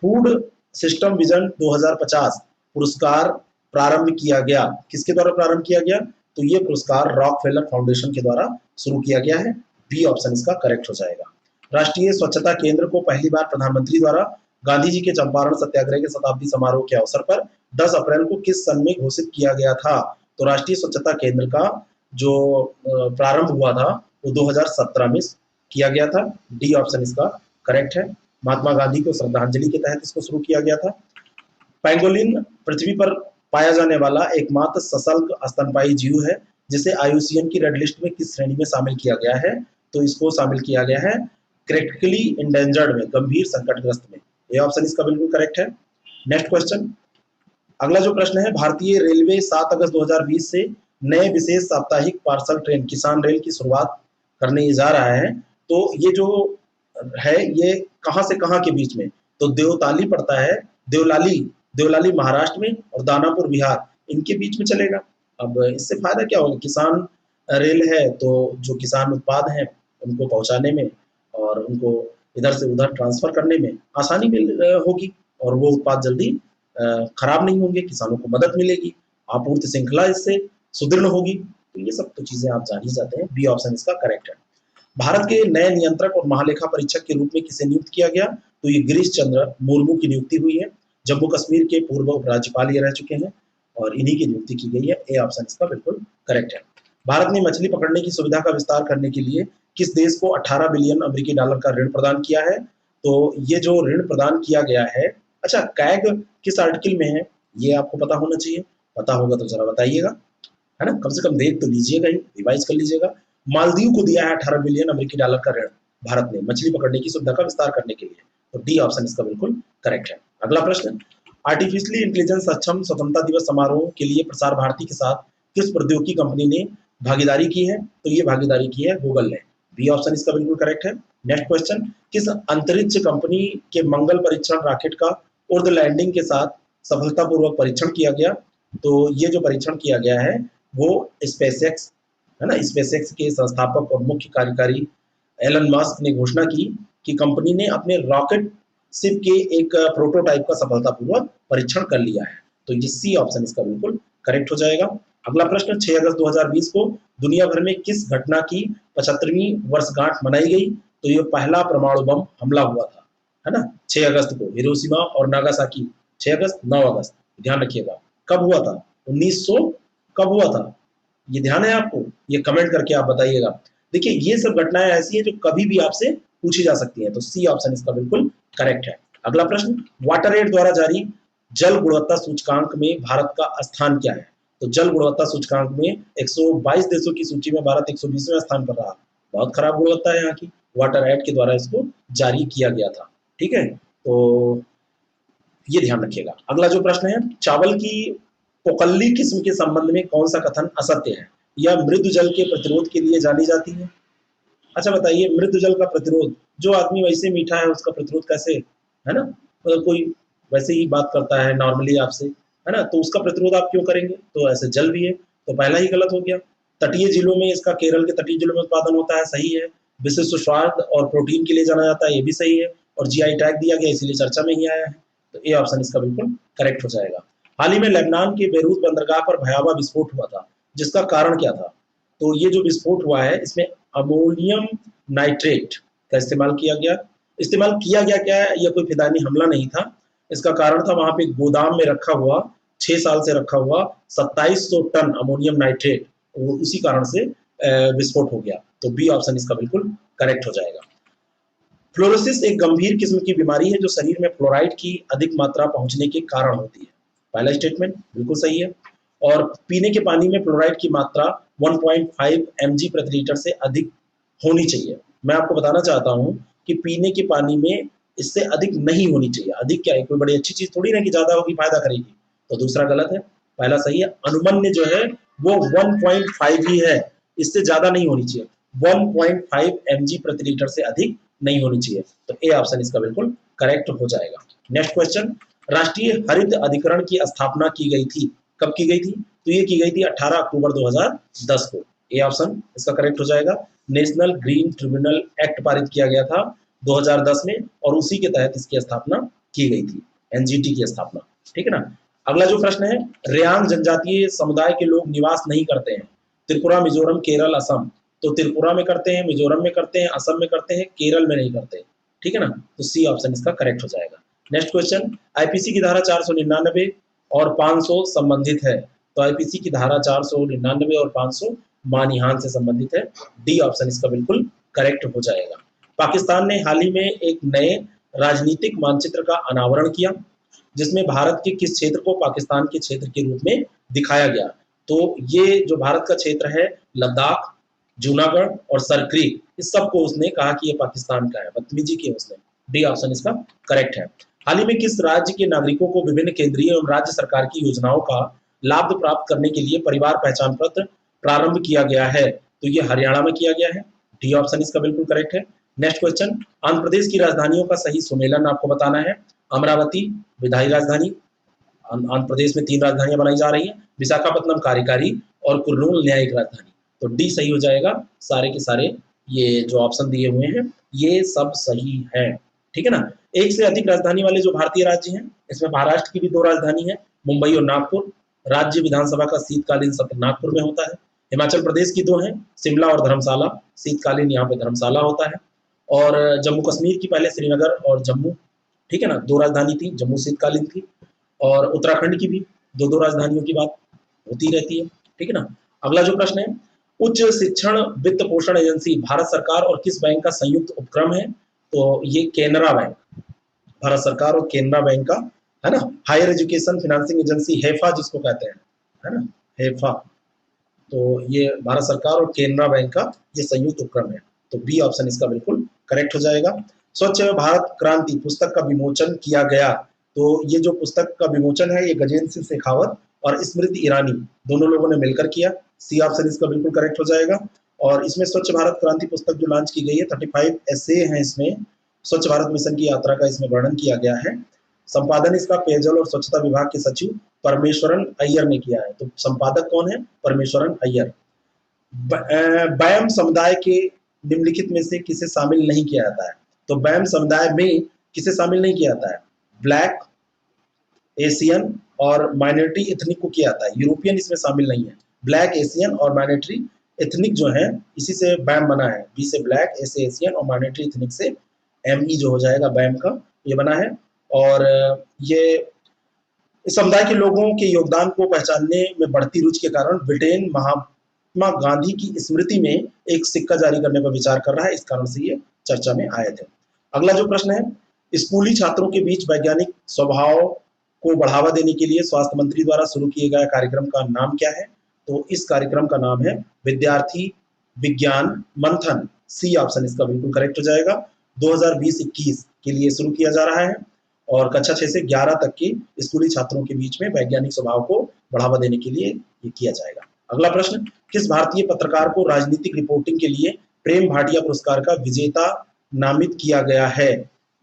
[SPEAKER 1] फूड सिस्टम विजन 2050 पुरस्कार प्रारंभ किया गया, किसके द्वारा प्रारंभ किया गया? तो ये पुरस्कार रॉकफेलर फाउंडेशन के द्वारा शुरू किया गया है। बी ऑप्शन इसका करेक्ट हो जाएगा। राष्ट्रीय स्वच्छता केंद्र को पहली बार प्रधानमंत्री द्वारा गांधी जी के चंपारण सत्याग्रह के शताब्दी समारोह के अवसर पर 10 अप्रैल को किस सन में घोषित किया गया था? तो राष्ट्रीय स्वच्छता केंद्र का जो प्रारंभ हुआ था वो 2017 में किया गया था। डी ऑप्शन इसका करेक्ट है। महात्मा गांधी को श्रद्धांजलि के तहत इसको शुरू किया गया था। पैंगोलिन पृथ्वी पर पाया जाने वाला एकमात्र सशल्क स्तनपायी जीव है, जिसे आईयूसीएन की रेड लिस्ट में किस श्रेणी में शामिल किया गया है? तो इसको शामिल किया गया है क्रिटिकली इंडेंजर्ड में, गंभीर संकटग्रस्त में। ये ऑप्शन इसका बिल्कुल करेक्ट है। नेक्स्ट क्वेश्चन, अगला जो प्रश्न है, भारतीय रेलवे 7 अगस्त 2020 से नए विशेष साप्ताहिक पार्सल ट्रेन किसान रेल की शुरुआत करने जा रहा है। तो ये जो है, ये कहां से कहां के बीच में? तो देवताली पड़ता है, देवलाली महाराष्ट्र में, और दानापुर बिहार, इनके बीच में चलेगा। अब इससे फायदा क्या होगा? किसान रेल है, तो जो किसान उत्पाद हैं उनको पहुंचाने में और उनको इधर से उधर ट्रांसफर करने में आसानी होगी, और वो उत्पाद जल्दी खराब नहीं होंगे, किसानों को मदद मिलेगी, आपूर्ति श्रृंखला इससे सुदृढ़ होगी। तो ये सब तो चीजें आप जान ही जाते हैं। बी ऑप्शन इसका करेक्ट है। भारत के नए नियंत्रक और महालेखा परीक्षक के रूप में किसे नियुक्त किया गया? तो ये गिरीश चंद्र मुर्मू की नियुक्ति हुई है। जम्मू कश्मीर के पूर्व उपराज्यपाल ये रह चुके हैं, और इन्हीं की नियुक्ति की गई है। ए ऑप्शन इसका बिल्कुल करेक्ट है। भारत ने मछली पकड़ने की सुविधा का विस्तार करने के लिए किस देश को 18 बिलियन अमेरिकी डॉलर का ऋण प्रदान किया है? तो ये जो ऋण प्रदान किया गया है, अच्छा, कैग किस आर्टिकल में है ये आपको पता होना चाहिए। पता होगा तो जरा बताइएगा, है ना, कम से कम देख तो लीजिएगा, ही रिवाइज कर लीजिएगा। मालदीव को दिया है 18 बिलियन अमेरिकी डॉलर का ऋण भारत ने मछली पकड़ने की सुविधा का विस्तार करने के लिए। तो डी ऑप्शन इसका बिल्कुल करेक्ट है। अगला प्रश्न, आर्टिफिशियली इंटेलिजेंस सक्षम स्वतंत्रता दिवस समारोह के लिए प्रसार भारती के साथ किस प्रौद्योगिकी कंपनी ने भागीदारी की है? तो ये भागीदारी की है गूगल ने। बी ऑप्शन इसका बिल्कुल करेक्ट है। नेक्स्ट क्वेश्चन, किस अंतरिक्ष कंपनी के मंगल परीक्षण रॉकेट का उर्द लैंडिंग के साथ सफलतापूर्वक परीक्षण किया गया? तो ये जो परीक्षण किया गया है वो स्पेसएक्स है ना। स्पेसएक्स के संस्थापक और मुख्य कार्यकारी एलन मस्क ने घोषणा की कि कंपनी ने अपने रॉकेट शिप के एक प्रोटोटाइप का सफलतापूर्वक परीक्षण कर लिया है। तो ये सी ऑप्शन इसका बिल्कुल करेक्ट हो जाएगा। अगला प्रश्न, 6 अगस्त 2020 को दुनिया भर में किस घटना की 75वीं वर्षगांठ मनाई गई? तो ये पहला परमाणु बम हमला हुआ था, है ना, 6 अगस्त को हिरोशिमा और नागासाकी। 6 अगस्त, 9 अगस्त, ध्यान रखिएगा। कब हुआ था? 1900 कब हुआ था? ये ध्यान है आपको? ये कमेंट करके आप बताइएगा। देखिए ये सब घटनाएं ऐसी हैं जो कभी भी आपसे पूछी जा सकती हैं, तो सी ऑप्शन इसका बिल्कुल करेक्ट है। अगला प्रश्न, वाटर एड द्वारा जारी जल गुणवत्ता सूचकांक में भारत का स्थान क्या है? तो जल गुणवत्ता सूचकांक में 122 देशों की सूची में भारत 120वें स्थान पर रहा। बहुत खराब गुणवत्ता है यहाँ की, वाटर एड के द्वारा इसको जारी किया गया था। ठीक है, तो ये ध्यान रखिएगा। अगला जो प्रश्न है, चावल की पोकल्ली किस्म के संबंध में कौन सा कथन असत्य है? यह मृदु जल के प्रतिरोध के लिए जानी जाती है। अच्छा बताइए, मृदु जल का प्रतिरोध, जो आदमी वैसे मीठा है उसका प्रतिरोध कैसे, है ना, मतलब कोई वैसे ही बात करता है नॉर्मली आपसे, है ना, तो उसका प्रतिरोध आप क्यों करेंगे? तो ऐसे जल भी है, तो पहला ही गलत हो गया। तटीय जिलों में इसका, केरल के तटीय जिलों में उत्पादन होता है, सही है। विशिष्ट स्वाद और प्रोटीन के लिए जाना जाता है, ये भी सही है। और जीआई टैग दिया गया इसीलिए चर्चा में ही आया है, तो ए ऑप्शन इसका बिल्कुल करेक्ट हो जाएगा। हाल ही में लेबनान के बेरूत बंदरगाह पर भयावह विस्फोट हुआ था, जिसका कारण क्या था? तो ये जो विस्फोट हुआ है इसमें अमोनियम नाइट्रेट का इस्तेमाल किया गया क्या है? यह कोई फिदानी हमला नहीं था। इसका कारण था वहां पे गोदाम में रखा हुआ, 6 साल से रखा हुआ 2700 टन अमोनियम नाइट्रेट, वो उसी कारण से विस्फोट हो गया। तो बी ऑप्शन इसका बिल्कुल करेक्ट हो जाएगा। फ्लोरोसिस एक गंभीर किस्म की बीमारी है जो शरीर में फ्लोराइड की अधिक मात्रा पहुंचने के कारण होती है। पहला स्टेटमेंट बिल्कुल सही है। और पीने के पानी में फ्लोराइड की मात्रा 1.5 mg प्रति लीटर से अधिक होनी चाहिए। मैं आपको बताना चाहता हूं कि पीने के पानी में इससे अधिक नहीं होनी चाहिए। अधिक क्या है, कोई बड़ी अच्छी चीज थोड़ी ना कि ज्यादा होगी फायदा करेगी। तो दूसरा गलत है, पहला सही है। अनुमन्य जो है वो 1.5 ही है, इससे ज्यादा नहीं होनी चाहिए। 1.5 mg प्रति लीटर से अधिक नहीं होनी चाहिए। तो ए ऑप्शन इसका बिल्कुल करेक्ट हो जाएगा। नेक्स्ट क्वेश्चन, राष्ट्रीय हरित अधिकरण की स्थापना की गई थी, कब की गई थी? तो ये की गई थी 18 अक्टूबर 2010 को। ए ऑप्शन इसका करेक्ट हो जाएगा। नेशनल ग्रीन ट्रिब्यूनल एक्ट पारित किया गया था 2010 में, और उसी के तहत इसकी स्थापना की गई थी, एनजीटी की स्थापना। ठीक है ना। अगला जो प्रश्न है, रेयांग जनजातीय समुदाय के लोग निवास नहीं करते हैं त्रिपुरा, मिजोरम, केरल, असम। तो त्रिपुरा में करते हैं, मिजोरम में करते हैं, असम में करते हैं, केरल में नहीं करते। ठीक है ना, तो सी ऑप्शन इसका करेक्ट हो जाएगा। नेक्स्ट क्वेश्चन, आईपीसी की धारा 499 और 500 संबंधित है। तो आईपीसी की धारा 499 और 500 मानहानि से संबंधित है। डी ऑप्शन इसका बिल्कुल करेक्ट हो जाएगा। पाकिस्तान ने हाल ही में एक नए राजनीतिक मानचित्र का अनावरण किया, जिसमें भारत के किस क्षेत्र को पाकिस्तान के क्षेत्र के रूप में दिखाया गया? तो ये जो भारत का क्षेत्र है, लद्दाख, जूनागढ़ और सरक्रीक, इस सबको उसने कहा कि ये पाकिस्तान का है, बदतमीजी की उसने। डी ऑप्शन इसका करेक्ट है। हाल ही में किस राज्य के नागरिकों को विभिन्न केंद्रीय एवं राज्य सरकार की योजनाओं का लाभ प्राप्त करने के लिए परिवार पहचान पत्र प्रारंभ किया गया है? तो ये हरियाणा में किया गया है। डी ऑप्शन इसका बिल्कुल करेक्ट है। नेक्स्ट क्वेश्चन, आंध्र प्रदेश की राजधानियों का सही सुमेलन आपको बताना है। अमरावती विधायी राजधानी, आंध्र प्रदेश में 3 राजधानियां बनाई जा रही हैं, विशाखापट्टनम कार्यकारी और कुर्नूल न्यायिक राजधानी। तो डी सही हो जाएगा। सारे के सारे ये जो ऑप्शन दिए हुए हैं ये सब सही है। ठीक है ना। एक से अधिक राजधानी वाले जो भारतीय राज्य हैं, इसमें महाराष्ट्र की भी 2 राजधानी है, मुंबई और नागपुर। राज्य विधानसभा का शीतकालीन सत्र नागपुर में होता है। हिमाचल प्रदेश की 2 हैं, शिमला और धर्मशाला, शीतकालीन यहाँ पे धर्मशाला होता है। और जम्मू कश्मीर की पहले श्रीनगर और जम्मू, ठीक है ना, 2 राजधानी थी, जम्मू शीतकालीन थी। और उत्तराखंड की भी 2-2 राजधानियों की बात होती रहती है। ठीक है ना। अगला जो प्रश्न है, उच्च शिक्षण वित्त पोषण एजेंसी भारत सरकार और किस बैंक का संयुक्त उपक्रम है? तो ये केनरा बैंक, भारत सरकार और केनरा बैंक का, है ना, हायर एजुकेशन फाइनेंसिंग एजेंसी, हेफा जिसको कहते हैं, है ना, हेफा। तो ये भारत सरकार और केनरा बैंक का ये संयुक्त उपक्रम है। तो बी ऑप्शन इसका बिल्कुल करेक्ट हो जाएगा। स्वच्छ भारत क्रांति पुस्तक का विमोचन किया गया। तो ये जो पुस्तक का विमोचन है ये गजेंद्र सिंह शेखावत और स्मृति ईरानी दोनों लोगों ने मिलकर किया। सी ऑप्शन इसका बिल्कुल करेक्ट हो जाएगा। और इसमें स्वच्छ भारत क्रांति पुस्तक जो लॉन्च की गई है, 35 ऐसे हैं इसमें, स्वच्छ भारत मिशन की यात्रा का इसमें वर्णन किया गया है। संपादन इसका पेयजल और स्वच्छता विभाग के सचिव परमेश्वरन अय्यर ने किया है। तो संपादक कौन है? परमेश्वरन अय्यर। बैम समुदाय के निम्नलिखित में से किसे शामिल नहीं किया जाता है? तो बैम समुदाय में किसे शामिल नहीं किया जाता है? ब्लैक, एशियन और माइनॉरिटी एथनिक को किया जाता है, यूरोपियन इसमें शामिल नहीं है। ब्लैक, एशियन और माइनॉरिटी एथनिक जो है इसी से बैम बना है, बी से ब्लैक, ए से एशियन और माइनॉरिटी एथनिक से एमई जो हो जाएगा बैम का, ये बना है। और ये इस समुदाय के लोगों के योगदान को पहचानने में बढ़ती रुचि के कारण ब्रिटेन महात्मा गांधी की स्मृति में एक सिक्का जारी करने पर विचार कर रहा है, इस कारण से ये चर्चा में आए थे। अगला जो प्रश्न है, स्कूली छात्रों के बीच वैज्ञानिक स्वभाव को बढ़ावा देने के लिए स्वास्थ्य मंत्री द्वारा शुरू किए गए कार्यक्रम का नाम क्या है? तो इस कार्यक्रम का नाम है विद्यार्थी विज्ञान मंथन, सी ऑप्शन इसका बिल्कुल करेक्ट हो जाएगा। 2020-21 के लिए शुरू किया जा रहा है और कक्षा 6 से 11 तक के स्कूली छात्रों के बीच में वैज्ञानिक स्वभाव को बढ़ावा देने के लिए ये किया जाएगा। अगला प्रश्न, किस भारतीय पत्रकार को राजनीतिक रिपोर्टिंग के लिए प्रेम भाटिया पुरस्कार का विजेता नामित किया गया है?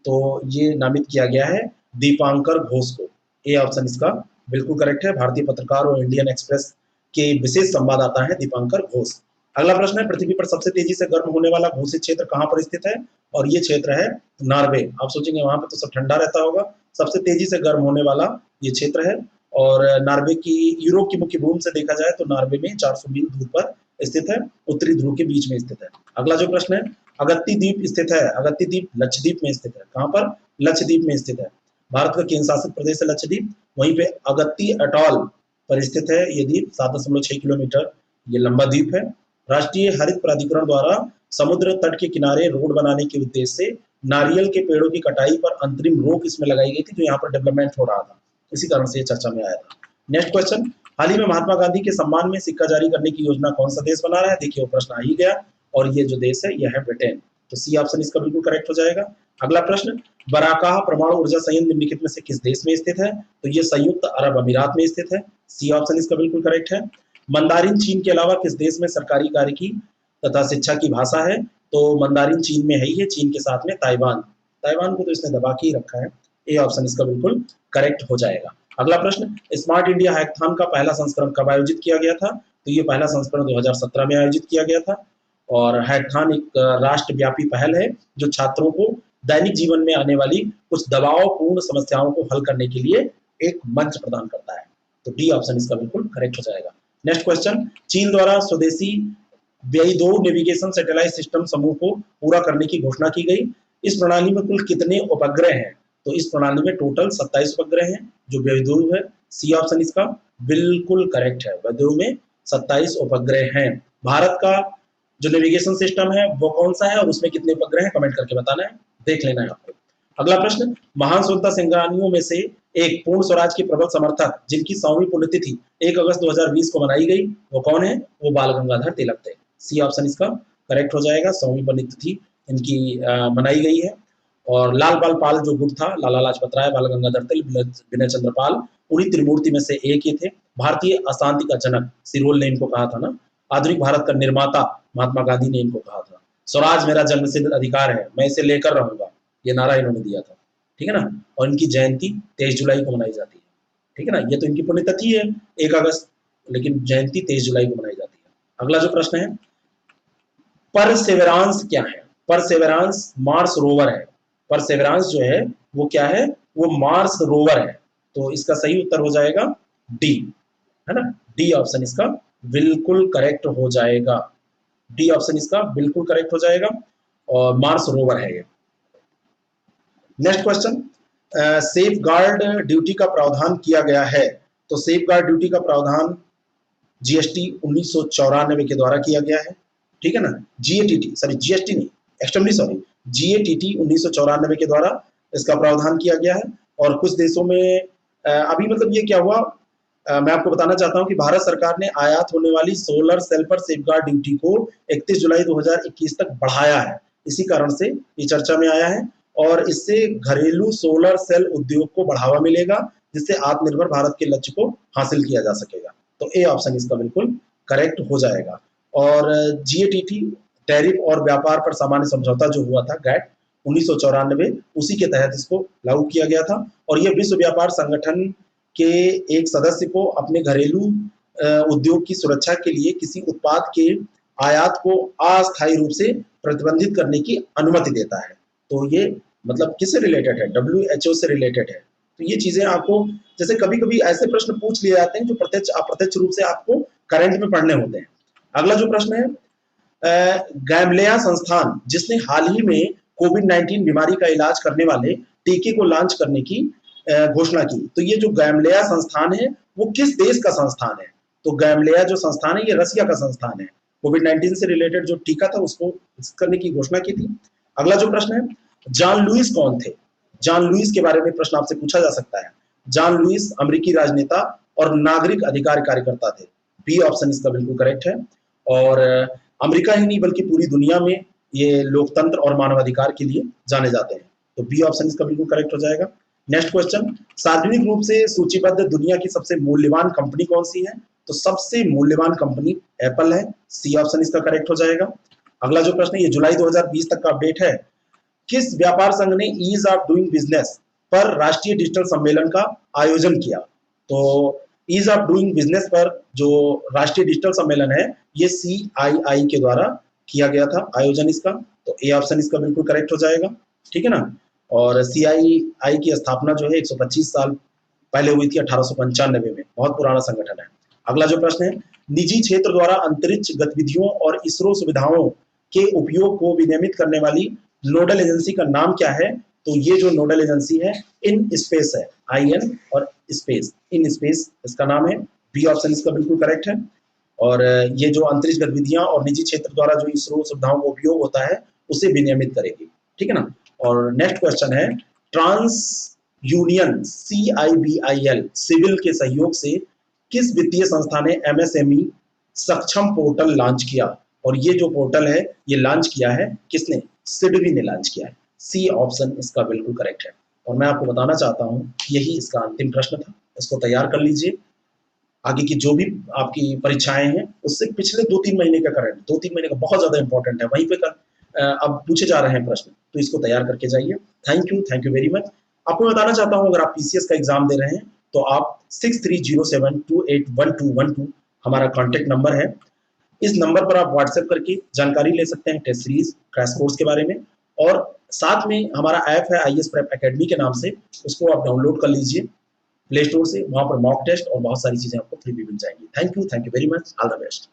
[SPEAKER 1] तो ये नामित किया गया है दीपांकर घोष को, ए ऑप्शन इसका बिल्कुल करेक्ट है। भारतीय पत्रकार और इंडियन एक्सप्रेस के विशेष संवाददाता है दीपांकर घोष। अगला प्रश्न है, पृथ्वी पर सबसे तेजी से गर्म होने वाला घोषित क्षेत्र कहां पर स्थित है? और ये क्षेत्र है नॉर्वे। आप सोचेंगे वहां पर तो सब ठंडा रहता होगा, सबसे तेजी से गर्म होने वाला ये क्षेत्र है। और नॉर्वे की, यूरोप की मुख्य भूमि से देखा जाए तो नॉर्वे में 400 मील दूर पर स्थित है, उत्तरी ध्रुव के बीच में स्थित है। अगला जो प्रश्न है, अगत्ती द्वीप स्थित है, अगत्ती द्वीप लक्षद्वीप में स्थित है। कहां पर? लक्षद्वीप में स्थित है। भारत का केंद्र शासित प्रदेश है लक्षद्वीप, वहीं पे अगत्ती अटॉल पर स्थित है ये द्वीप, 7.6 किलोमीटर ये लंबा द्वीप है। राष्ट्रीय हरित प्राधिकरण द्वारा समुद्र तट के किनारे रोड बनाने के उद्देश्य से नारियल के पेड़ों की कटाई पर अंतरिम रोक इसमें लगाई गई थी, जो यहाँ पर डेवलपमेंट हो रहा था, इसी कारण से ये चर्चा में आया था। नेक्स्ट क्वेश्चन, हाल ही में महात्मा गांधी के सम्मान में सिक्का जारी करने की योजना कौन सा देश बना रहा है? देखिए वो प्रश्न आ ही गया, और ये जो देश है यह है ब्रिटेन, तो सी ऑप्शन इसका बिल्कुल करेक्ट हो जाएगा। अगला प्रश्न, बराकाह परमाणु ऊर्जा संयंत्र निम्नलिखित में से किस देश में स्थित है? तो ये संयुक्त अरब अमीरात में स्थित है, सी ऑप्शन इसका बिल्कुल करेक्ट है। मंदारिन चीन के अलावा किस देश में सरकारी कार्य की तथा शिक्षा की भाषा है? तो मंदारिन चीन में है ही है, चीन के साथ में ताइवान, ताइवान को तो इसने दबा के ही रखा है, ए ऑप्शन इसका बिल्कुल करेक्ट हो जाएगा। अगला प्रश्न, स्मार्ट इंडिया हैकाथॉन का पहला संस्करण कब आयोजित किया गया था? तो ये पहला संस्करण 2017 में आयोजित किया गया था। और हैकाथॉन एक राष्ट्रव्यापी पहल है जो छात्रों को दैनिक जीवन में आने वाली कुछ दबावपूर्ण समस्याओं को हल करने के लिए एक मंच प्रदान करता है, तो डी ऑप्शन इसका बिल्कुल करेक्ट हो जाएगा। नेक्स्ट क्वेश्चन, चीन द्वारा स्वदेशी वेइदो नेविगेशन सैटेलाइट सिस्टम समूह को पूरा करने की घोषणा की गई। इस प्रणाली में कुल कितने उपग्रह हैं? तो इस प्रणाली में टोटल 27 उपग्रह हैं जो वेइदो है, सी ऑप्शन इसका बिल्कुल करेक्ट है, वेइदो में 27 उपग्रह हैं। भारत का जो नेविगेशन सिस्टम है वो कौन सा है और उसमें कितने उपग्रह हैं, कमेंट करके बताना है, देख लेना है आपको। अगला प्रश्न, महान स्वतंत्रता संग्रामियों में से एक पूर्ण स्वराज के प्रबल समर्थक जिनकी 100वीं पुण्यतिथि 1 अगस्त 2020 को मनाई गई, वो कौन है? वो बाल गंगाधर तिलक थे, सी ऑप्शन इसका करेक्ट हो जाएगा। 100वीं पुण्यतिथि इनकी मनाई गई है। और लाल बाल पाल जो गुट था, लाला लाजपत राय, बाल गंगाधर तिलक, विनय चंद्र पाल, उन्हीं त्रिमूर्ति में से एक ही थे। भारतीय अशांति का जनक सिरोल ने इनको कहा था ना, आधुनिक भारत का निर्माता महात्मा गांधी ने इनको कहा था। स्वराज मेरा जन्मसिद्ध अधिकार है, मैं इसे लेकर रहूंगा, ये नारा इन्होंने दिया था, ठीक है ना। और इनकी जयंती 23 जुलाई को मनाई जाती है, ठीक है ना। ये तो इनकी पुण्यतिथि है 1 अगस्त, लेकिन जयंती 23 जुलाई को मनाई जाती है। अगला जो प्रश्न है, परसेवरांस क्या है? परसेवरांस मार्स रोवर है, परसेवरांस जो है वो क्या है? वो मार्स रोवर है, तो इसका सही उत्तर हो जाएगा डी, है ना, डी ऑप्शन इसका बिल्कुल करेक्ट हो जाएगा, डी ऑप्शन इसका बिल्कुल करेक्ट हो जाएगा, और मार्स रोवर है ये। Next question, safe guard duty का प्रावधान किया गया है, तो सेफ गार्ड ड्यूटी का प्रावधान जीएसटी 1994 के द्वारा किया गया है, ठीक है ना। जीएटीटी, सॉरी जीएसटी नहीं, एक्सट्रीमली सॉरी, जीएटीटी 1994 के द्वारा इसका प्रावधान किया गया है। और कुछ देशों में अभी मतलब ये क्या हुआ, मैं आपको बताना चाहता हूं कि भारत सरकार ने आयात होने वाली सोलर सेल पर सेफगार्ड ड्यूटी को 31 जुलाई 2021 तक बढ़ाया है, इसी कारण से ये चर्चा में आया है। और इससे घरेलू सोलर सेल उद्योग को बढ़ावा मिलेगा, जिससे आत्मनिर्भर भारत के लक्ष्य को हासिल किया जा सकेगा, तो ए ऑप्शन इसका बिल्कुल करेक्ट हो जाएगा। और जीएटीटी टैरिफ और व्यापार पर सामान्य समझौता जो हुआ था गैट 1994, उसी के तहत इसको लागू किया गया था। और यह विश्व व्यापार संगठन के एक सदस्य को अपने घरेलू उद्योग की सुरक्षा के लिए किसी उत्पाद के आयात को अस्थायी रूप से प्रतिबंधित करने की अनुमति देता है, तो ये मतलब किससे रिलेटेड है, WHO से रिलेटेड है। तो ये चीजें आपको, जैसे कभी कभी ऐसे प्रश्न पूछ लिए जाते हैं जो प्रत्यक्ष अप्रत्यक्ष रूप से आपको करंट में पढ़ने होते हैं। अगला जो प्रश्न है, गैमलेया संस्थान जिसने हाल ही में कोविड-19 बीमारी का इलाज करने वाले टीके को लॉन्च करने की घोषणा की। तो ये जो गैमलेया संस्थान है वो किस देश का संस्थान है? तो गैमलेया जो संस्थान है ये रसिया का संस्थान है। कोविड-19 से रिलेटेड जो टीका था उसको करने की घोषणा की थी। अगला जो प्रश्न है, जॉन लुइस कौन थे? जॉन लुइस के बारे में प्रश्न आपसे पूछा जा सकता है। जॉन लुइस अमेरिकी राजनेता और नागरिक अधिकार कार्यकर्ता थे। बी ऑप्शन इसका बिल्कुल करेक्ट है। और अमेरिका ही नहीं बल्कि पूरी दुनिया में ये लोकतंत्र और मानवाधिकार के लिए जाने जाते हैं। तो बी ऑप्शन इसका बिल्कुल करेक्ट हो जाएगा। नेक्स्ट क्वेश्चन, सार्वजनिक रूप से सूचीबद्ध दुनिया की सबसे मूल्यवान कंपनी कौन सी है? तो सबसे मूल्यवान कंपनी एप्पल है। सी ऑप्शन इसका करेक्ट हो जाएगा। अगला जो प्रश्न है ये जुलाई 2020 तक का अपडेट है। किस व्यापार संघ ने ईज ऑफ डूइंग बिजनेस पर राष्ट्रीय डिजिटल सम्मेलन का आयोजन किया? तो ईज ऑफ डूइंग बिजनेस पर जो राष्ट्रीय डिजिटल सम्मेलन है ये CII के द्वारा किया गया था आयोजन इसका। तो ए ऑप्शन इसका बिल्कुल करेक्ट हो जाएगा। ठीक है ना। और CII की स्थापना जो है 125 साल पहले हुई थी 1895 में। बहुत पुराना संगठन है। अगला जो प्रश्न है, निजी क्षेत्र द्वारा अंतरिक्ष गतिविधियों और इसरो सुविधाओं के उपयोग को विनियमित करने वाली नोडल एजेंसी का नाम क्या है? तो ये जो नोडल एजेंसी है इन स्पेस है, IN और स्पेस, इन स्पेस इसका नाम है। बी ऑप्शन इसका बिल्कुल करेक्ट है। और ये जो अंतरिक्ष गतिविधियां और निजी क्षेत्र द्वारा जो इसरो सुविधाओं का उपयोग होता है उसे विनियमित करेगी। ठीक है ना। और नेक्स्ट क्वेश्चन है, ट्रांस यूनियन CIBIL सिविल के सहयोग से किस वित्तीय संस्था ने MSME सक्षम पोर्टल लॉन्च किया? और ये जो पोर्टल है ये लॉन्च किया है किसने? सिडबी ने लॉन्च किया है। सी ऑप्शन इसका बिल्कुल करेक्ट है। और मैं आपको बताना चाहता हूं यही इसका अंतिम प्रश्न था। इसको तैयार कर लीजिए। आगे की जो भी आपकी परीक्षाएं हैं उससे पिछले 2-3 महीने का करंट, 2-3 महीने का बहुत ज्यादा इंपॉर्टेंट है, वहीं पे अब पूछे जा रहे हैं प्रश्न, तो इसको तैयार करके जाइए। Thank you very much. आपको बताना चाहता हूं अगर आप PCS का एग्जाम दे रहे हैं तो आप 6307281212 हमारा कॉन्टेक्ट नंबर है। इस नंबर पर आप व्हाट्सएप करके जानकारी ले सकते हैं टेस्ट सीरीज क्रैश कोर्स के बारे में। और साथ में हमारा ऐप है IAS प्रेप एकेडमी के नाम से, उसको आप डाउनलोड कर लीजिए प्ले स्टोर से। वहां पर मॉक टेस्ट और बहुत सारी चीजें आपको फ्री भी मिल जाएंगी। Thank you very much. All the best.